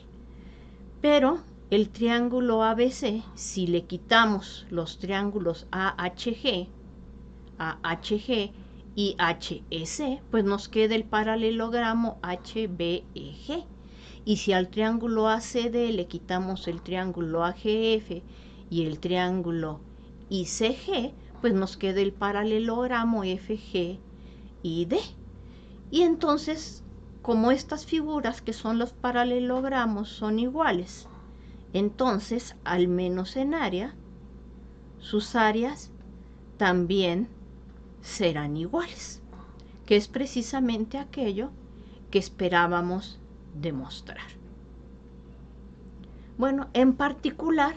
S1: Pero el triángulo ABC, si le quitamos los triángulos AHG y HEC, pues nos queda el paralelogramo HBEG. Y si al triángulo ACD le quitamos el triángulo AGF y el triángulo ICG, pues nos queda el paralelogramo FG y D. Y entonces, como estas figuras que son los paralelogramos son iguales, entonces, al menos en área, sus áreas también serán iguales, que es precisamente aquello que esperábamos demostrar. Bueno, en particular,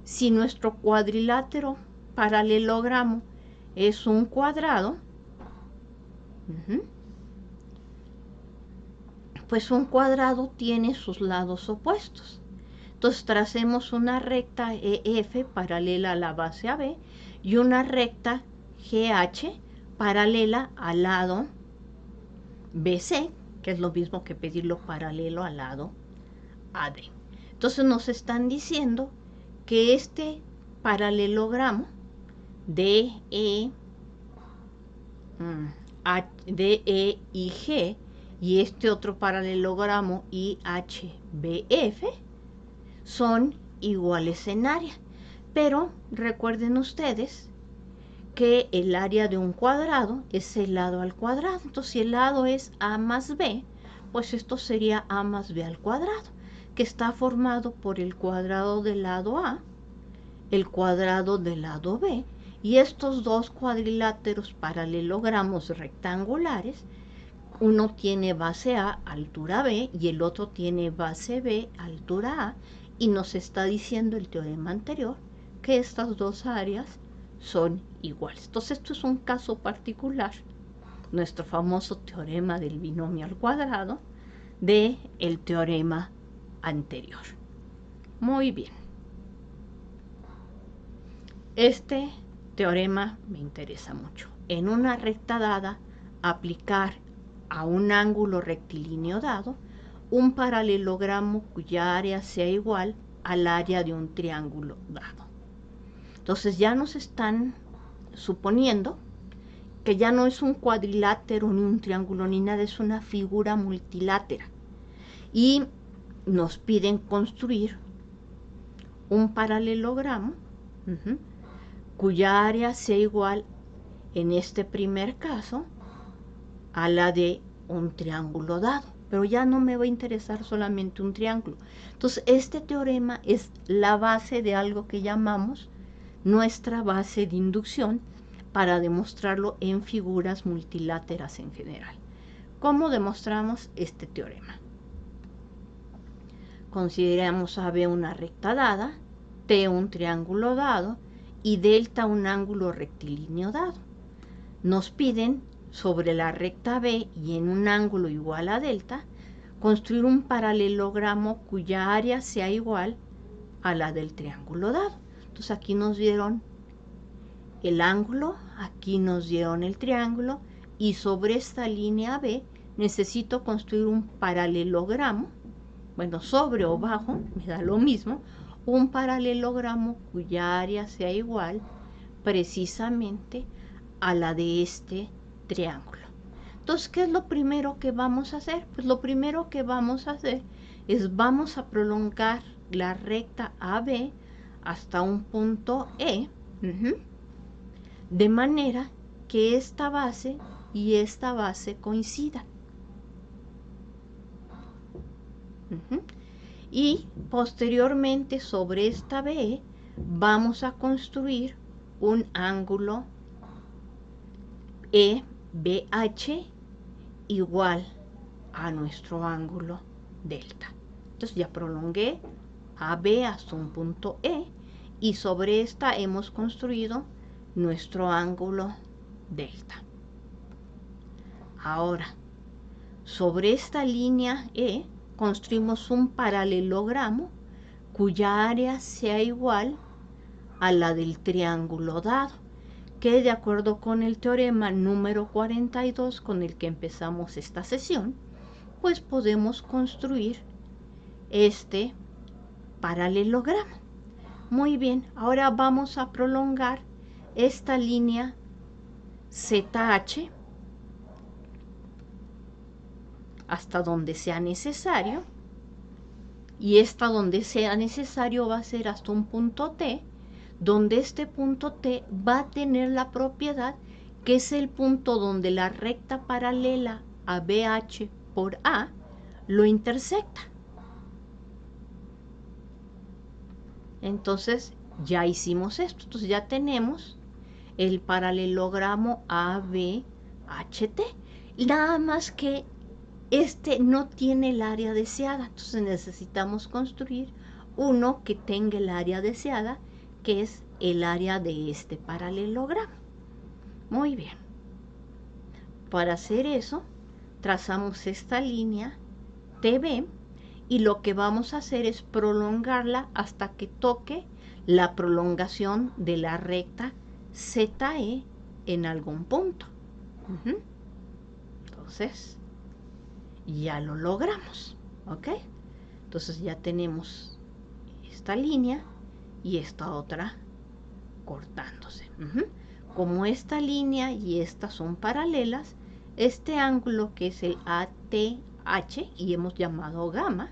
S1: si nuestro cuadrilátero paralelogramo es un cuadrado, pues un cuadrado tiene sus lados opuestos. Entonces tracemos una recta EF paralela a la base AB y una recta GH paralela al lado BC, que es lo mismo que pedirlo paralelo al lado AD. Entonces nos están diciendo que este paralelogramo DE y G y este otro paralelogramo IHBF son iguales en área. Pero recuerden ustedes que el área de un cuadrado es el lado al cuadrado. Entonces, si el lado es A más B, pues esto sería A más B al cuadrado, que está formado por el cuadrado del lado A, el cuadrado del lado B, y estos dos cuadriláteros paralelogramos rectangulares, uno tiene base A, altura B, y el otro tiene base B, altura A, y nos está diciendo el teorema anterior que estas dos áreas son iguales. Entonces esto es un caso particular, nuestro famoso teorema del binomio al cuadrado, del teorema anterior. Muy bien. Este teorema me interesa mucho. En una recta dada, aplicar a un ángulo rectilíneo dado un paralelogramo cuya área sea igual al área de un triángulo dado. Entonces ya nos están suponiendo que ya no es un cuadrilátero ni un triángulo ni nada, es una figura multilátera. Y nos piden construir un paralelogramo cuya área sea igual, en este primer caso, a la de un triángulo dado. Pero ya no me va a interesar solamente un triángulo. Entonces, este teorema es la base de algo que llamamos nuestra base de inducción para demostrarlo en figuras multiláteras en general. ¿Cómo demostramos este teorema? Consideramos AB una recta dada, T un triángulo dado y delta un ángulo rectilíneo dado. Nos piden sobre la recta B y en un ángulo igual a delta, construir un paralelogramo cuya área sea igual a la del triángulo dado. Entonces aquí nos dieron el ángulo, aquí nos dieron el triángulo, y sobre esta línea B necesito construir un paralelogramo, bueno, sobre o bajo, me da lo mismo, un paralelogramo cuya área sea igual precisamente a la de este triángulo. Entonces, ¿qué es lo primero que vamos a hacer? Pues lo primero que vamos a hacer es vamos a prolongar la recta AB hasta un punto E, de manera que esta base y esta base coincidan. Y posteriormente sobre esta BE vamos a construir un ángulo EBH igual a nuestro ángulo delta. Entonces ya prolongué AB hasta un punto E y sobre esta hemos construido nuestro ángulo delta. Ahora, sobre esta línea E construimos un paralelogramo cuya área sea igual a la del triángulo dado, que de acuerdo con el teorema número 42 con el que empezamos esta sesión, pues podemos construir este paralelogramo. Muy bien, ahora vamos a prolongar esta línea ZH hasta donde sea necesario, y esta donde sea necesario va a ser hasta un punto T, donde este punto T va a tener la propiedad que es el punto donde la recta paralela a BH por A lo intersecta. Entonces ya hicimos esto, entonces ya tenemos el paralelogramo ABHT, nada más que este no tiene el área deseada, entonces necesitamos construir uno que tenga el área deseada, que es el área de este paralelogramo. Muy bien. Para hacer eso, trazamos esta línea TB y lo que vamos a hacer es prolongarla hasta que toque la prolongación de la recta ZE en algún punto. Entonces, ya lo logramos, ¿ok? Entonces ya tenemos esta línea y esta otra cortándose. Como esta línea y esta son paralelas, este ángulo que es el ATH y hemos llamado gamma,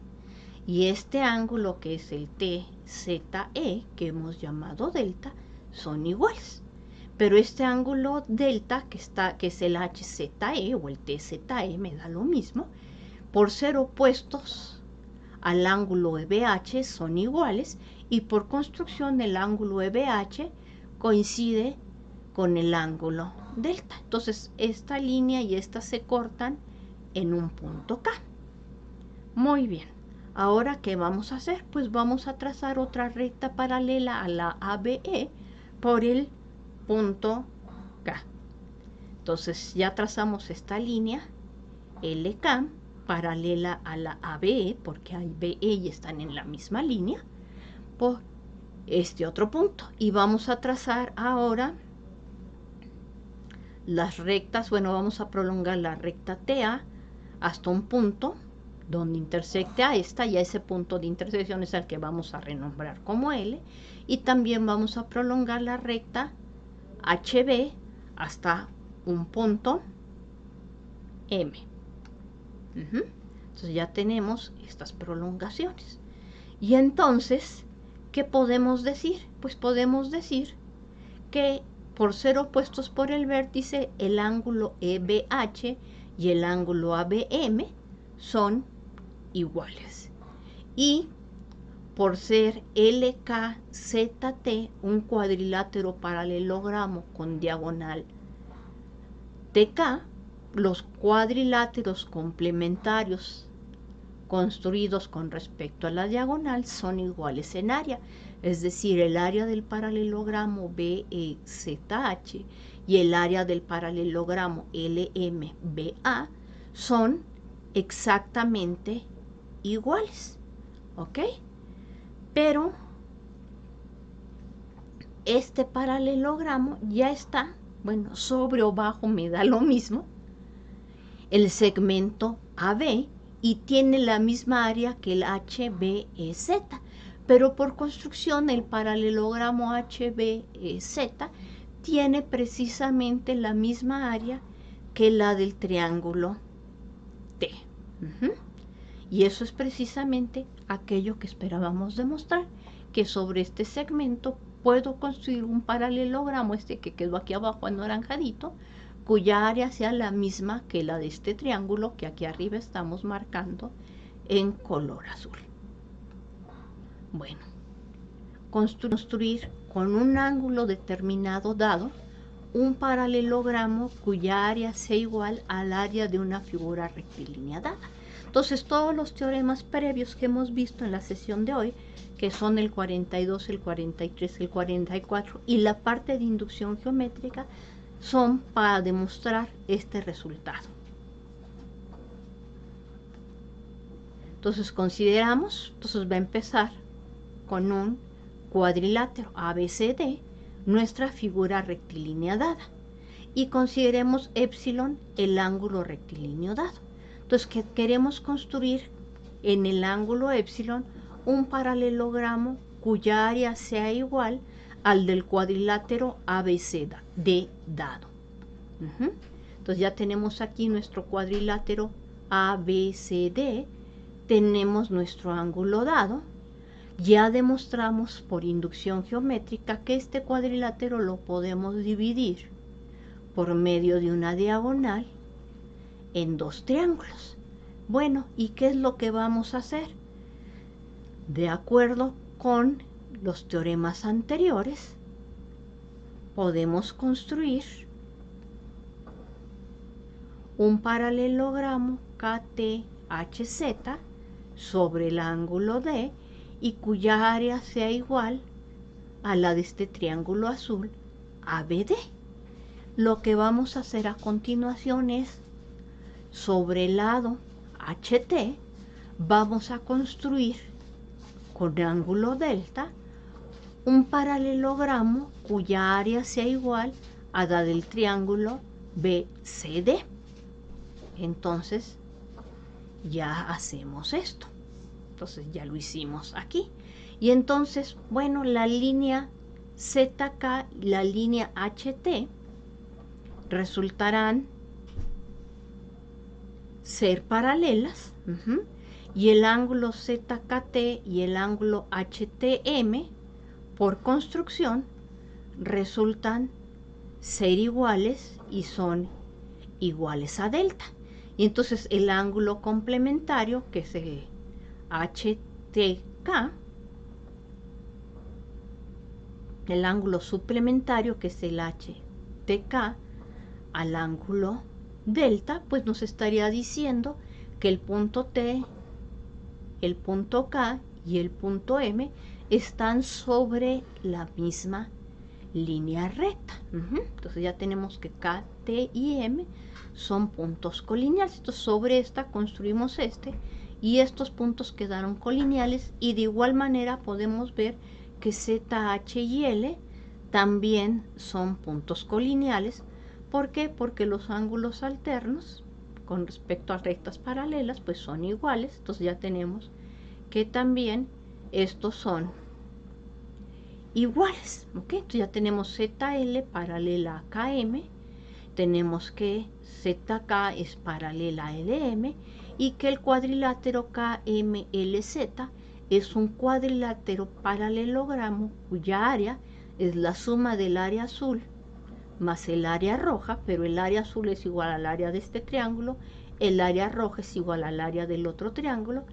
S1: y este ángulo que es el TZE que hemos llamado delta, son iguales. Pero este ángulo delta que es el HZE o el TZE, me da lo mismo, por ser opuestos al ángulo EBH son iguales y por construcción el ángulo EBH coincide con el ángulo delta. Entonces esta línea y esta se cortan en un punto K. Muy bien. Ahora, ¿qué vamos a hacer? Pues vamos a trazar otra recta paralela a la ABE por el punto K. Entonces ya trazamos esta línea LK paralela a la ABE, porque hay BE y están en la misma línea, por este otro punto. Y vamos a trazar ahora las rectas, bueno, vamos a prolongar la recta TA hasta un punto donde intersecte a esta, y a ese punto de intersección es al que vamos a renombrar como L, y también vamos a prolongar la recta HB hasta un punto M. Entonces ya tenemos estas prolongaciones. Y entonces, ¿qué podemos decir? Pues podemos decir que por ser opuestos por el vértice, el ángulo EBH y el ángulo ABM son iguales. Y por ser LKZT un cuadrilátero paralelogramo con diagonal TK, los cuadriláteros complementarios construidos con respecto a la diagonal son iguales en área, es decir, el área del paralelogramo BEZH y el área del paralelogramo LMBA son exactamente iguales, ¿ok? Pero este paralelogramo ya está, bueno, sobre o bajo me da lo mismo, el segmento AB y tiene la misma área que el HBEZ, pero por construcción el paralelogramo HBEZ tiene precisamente la misma área que la del triángulo T. Y eso es precisamente aquello que esperábamos demostrar, que sobre este segmento puedo construir un paralelogramo, este que quedó aquí abajo anaranjadito, cuya área sea la misma que la de este triángulo que aquí arriba estamos marcando en color azul. Bueno, construir con un ángulo determinado dado un paralelogramo cuya área sea igual al área de una figura rectilínea dada. Entonces, todos los teoremas previos que hemos visto en la sesión de hoy, que son el 42, el 43, el 44 y la parte de inducción geométrica, son para demostrar este resultado. Entonces, consideramos, entonces va a empezar con un cuadrilátero ABCD, nuestra figura rectilínea dada, y consideremos epsilon el ángulo rectilíneo dado. Entonces, que queremos construir en el ángulo epsilon un paralelogramo cuya área sea igual al del cuadrilátero ABCD dado. Entonces ya tenemos aquí nuestro cuadrilátero ABCD, tenemos nuestro ángulo dado. Ya demostramos por inducción geométrica que este cuadrilátero lo podemos dividir por medio de una diagonal en dos triángulos. Bueno, ¿y qué es lo que vamos a hacer? De acuerdo con los teoremas anteriores, podemos construir un paralelogramo KTHZ sobre el ángulo D y cuya área sea igual a la de este triángulo azul ABD. Lo que vamos a hacer a continuación es, sobre el lado HT, vamos a construir con ángulo delta un paralelogramo cuya área sea igual a la del triángulo BCD. Entonces, ya hacemos esto. Entonces, ya lo hicimos aquí. Y entonces, bueno, la línea ZK y la línea HT resultarán ser paralelas. Y el ángulo ZKT y el ángulo HTM, por construcción, resultan ser iguales y son iguales a delta. Y entonces el ángulo complementario, que es el HTK, el ángulo suplementario, que es el HTK, al ángulo delta, pues nos estaría diciendo que el punto T, el punto K y el punto M están sobre la misma línea recta. Entonces ya tenemos que K, T y M son puntos colineales. Entonces sobre esta construimos este y estos puntos quedaron colineales, y de igual manera podemos ver que Z, H y L también son puntos colineales. ¿Por qué? Porque los ángulos alternos con respecto a rectas paralelas pues son iguales. Entonces ya tenemos que también estos son iguales, ¿ok? Entonces ya tenemos ZL paralela a KM, tenemos que ZK es paralela a LM y que el cuadrilátero KMLZ es un cuadrilátero paralelogramo cuya área es la suma del área azul más el área roja, pero el área azul es igual al área de este triángulo, el área roja es igual al área del otro triángulo,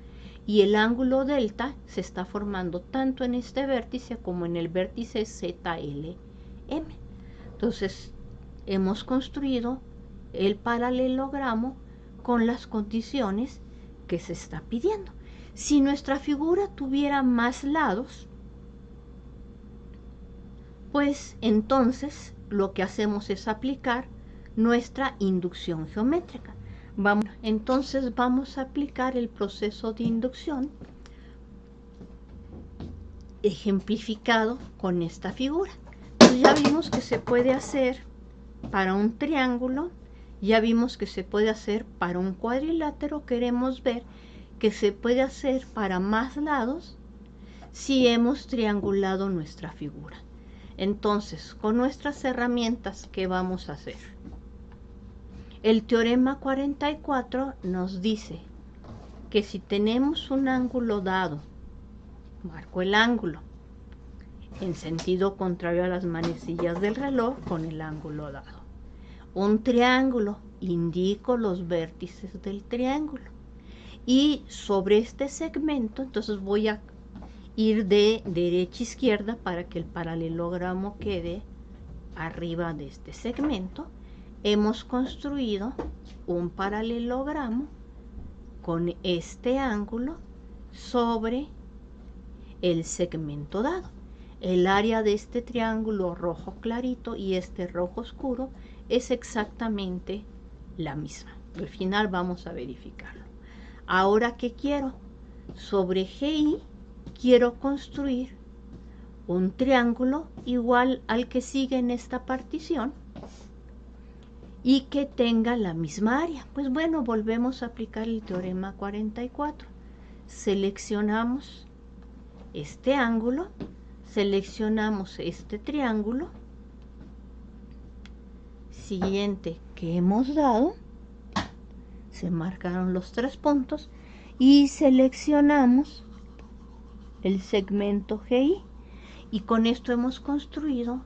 S1: y el ángulo delta se está formando tanto en este vértice como en el vértice ZLM. Entonces, hemos construido el paralelogramo con las condiciones que se está pidiendo. Si nuestra figura tuviera más lados, pues entonces lo que hacemos es aplicar nuestra inducción geométrica. Entonces vamos a aplicar el proceso de inducción ejemplificado con esta figura. Entonces ya vimos que se puede hacer para un triángulo Ya vimos que se puede hacer para un cuadrilátero, queremos ver que se puede hacer para más lados si hemos triangulado nuestra figura. Entonces, con nuestras herramientas, ¿qué vamos a hacer? El teorema 44 nos dice que si tenemos un ángulo dado, marco el ángulo, en sentido contrario a las manecillas del reloj con el ángulo dado. Un triángulo, indico los vértices del triángulo. Y sobre este segmento, entonces voy a ir de derecha a izquierda para que el paralelogramo quede arriba de este segmento. Hemos construido un paralelogramo con este ángulo sobre el segmento dado. El área de este triángulo rojo clarito y este rojo oscuro es exactamente la misma. Al final vamos a verificarlo. Ahora, ¿qué quiero? Sobre GI quiero construir un triángulo igual al que sigue en esta partición y que tenga la misma área. Pues bueno, volvemos a aplicar el teorema 44. Seleccionamos este ángulo, seleccionamos este triángulo siguiente que hemos dado, se marcaron los 3 puntos y seleccionamos el segmento GI y con esto hemos construido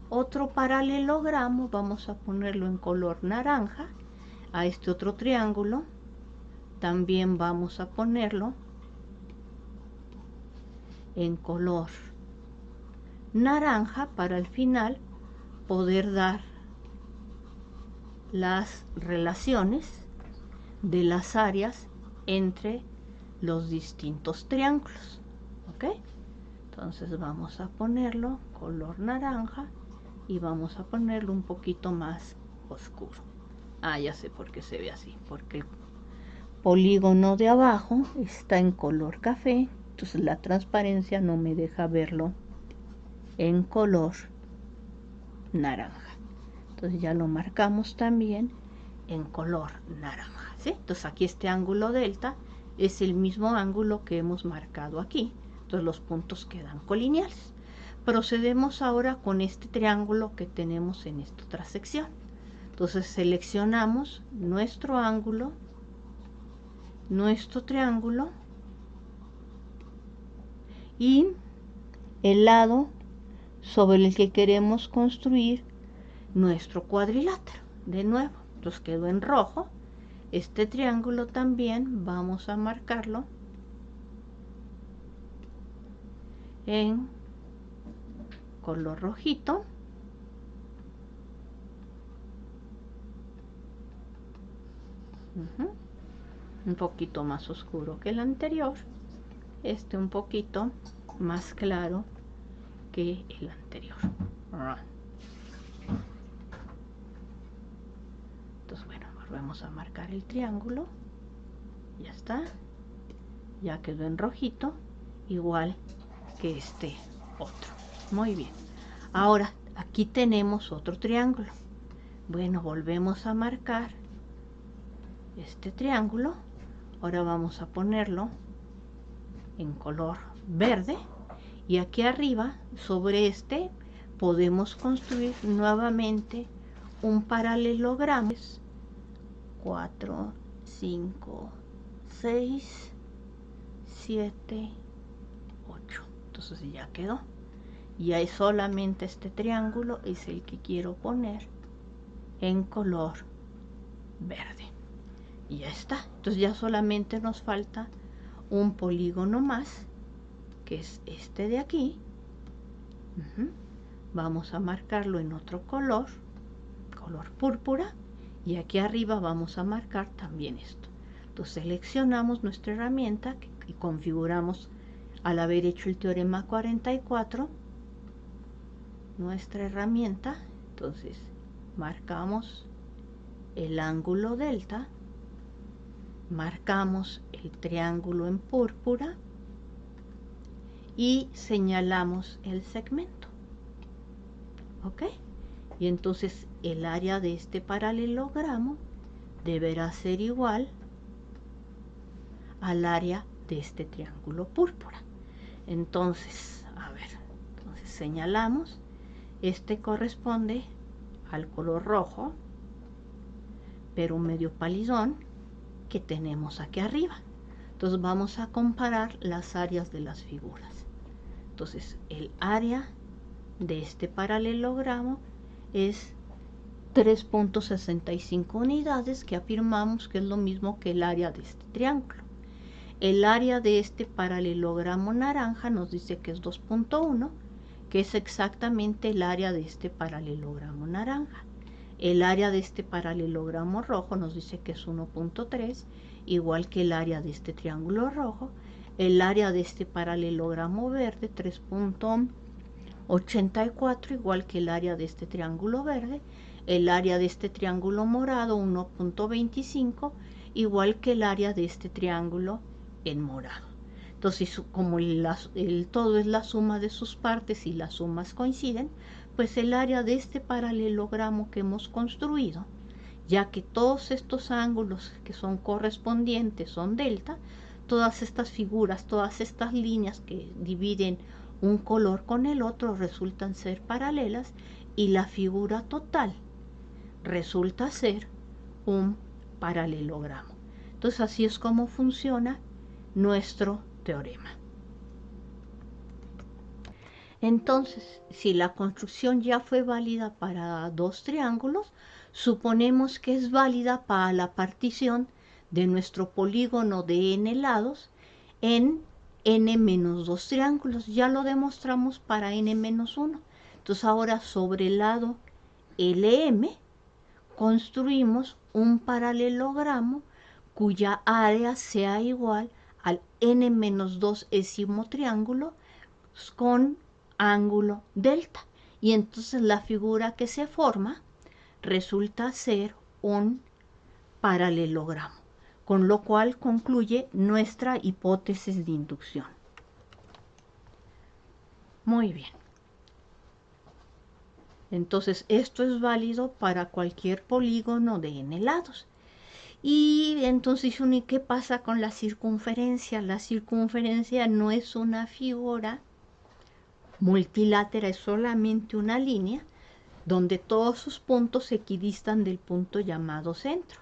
S1: otro paralelogramo. Vamos a ponerlo en color naranja a este otro triángulo, también vamos a ponerlo en color naranja para al final poder dar las relaciones de las áreas entre los distintos triángulos. ¿Ok? Entonces vamos a ponerlo color naranja y vamos a ponerlo un poquito más oscuro. Ya sé por qué se ve así, porque el polígono de abajo está en color café, entonces la transparencia no me deja verlo en color naranja. Entonces ya lo marcamos también en color naranja, ¿sí? Entonces aquí este ángulo delta es el mismo ángulo que hemos marcado aquí. Entonces los puntos quedan colineales. Procedemos ahora con este triángulo que tenemos en esta otra sección. Entonces seleccionamos nuestro ángulo, nuestro triángulo y el lado sobre el que queremos construir nuestro cuadrilátero. De nuevo, entonces quedó en rojo. Este triángulo también vamos a marcarlo en color rojito. Un poquito más oscuro que el anterior. Este un poquito más claro que el anterior. Entonces, bueno, volvemos a marcar el triángulo. Ya está. Ya quedó en rojito, igual que este otro. Muy bien. Ahora, aquí tenemos otro triángulo. Bueno, volvemos a marcar este triángulo. Ahora vamos a ponerlo en color verde. Y aquí arriba, sobre este, podemos construir nuevamente un paralelogramo. 4, 5, 6, 7, 8. Entonces ya quedó. Y hay solamente este triángulo, es el que quiero poner en color verde. Y ya está. Entonces ya solamente nos falta un polígono más, que es este de aquí. Vamos a marcarlo en otro color, color púrpura. Y aquí arriba vamos a marcar también esto. Entonces seleccionamos nuestra herramienta y configuramos, al haber hecho el teorema 44, nuestra herramienta. Entonces marcamos el ángulo delta, marcamos el triángulo en púrpura y señalamos el segmento. ¿Ok? Y entonces el área de este paralelogramo deberá ser igual al área de este triángulo púrpura. Entonces, a ver, entonces señalamos, este corresponde al color rojo, pero medio palidón, que tenemos aquí arriba. Entonces vamos a comparar las áreas de las figuras. Entonces el área de este paralelogramo es 3.65 unidades, que afirmamos que es lo mismo que el área de este triángulo. El área de este paralelogramo naranja nos dice que es 2.1, que es exactamente el área de este paralelogramo naranja. El área de este paralelogramo rojo nos dice que es 1.3, igual que el área de este triángulo rojo. El área de este paralelogramo verde, 3.84, igual que el área de este triángulo verde. El área de este triángulo morado, 1.25, igual que el área de este triángulo en morado. Entonces, como todo es la suma de sus partes y las sumas coinciden, pues el área de este paralelogramo que hemos construido, ya que todos estos ángulos que son correspondientes son delta, todas estas figuras, todas estas líneas que dividen un color con el otro resultan ser paralelas, y la figura total resulta ser un paralelogramo. Entonces así es como funciona nuestro teorema. Entonces, si la construcción ya fue válida para dos triángulos, suponemos que es válida para la partición de nuestro polígono de n lados en n-2 triángulos. Ya lo demostramos para n-1. Entonces ahora sobre el lado LM construimos un paralelogramo cuya área sea igual al n-2º triángulo con ángulo delta. Y entonces la figura que se forma resulta ser un paralelogramo, con lo cual concluye nuestra hipótesis de inducción. Muy bien. Entonces esto es válido para cualquier polígono de n lados. Y entonces, ¿qué pasa con la circunferencia? La circunferencia no es una figura multilátera, es solamente una línea donde todos sus puntos se equidistan del punto llamado centro.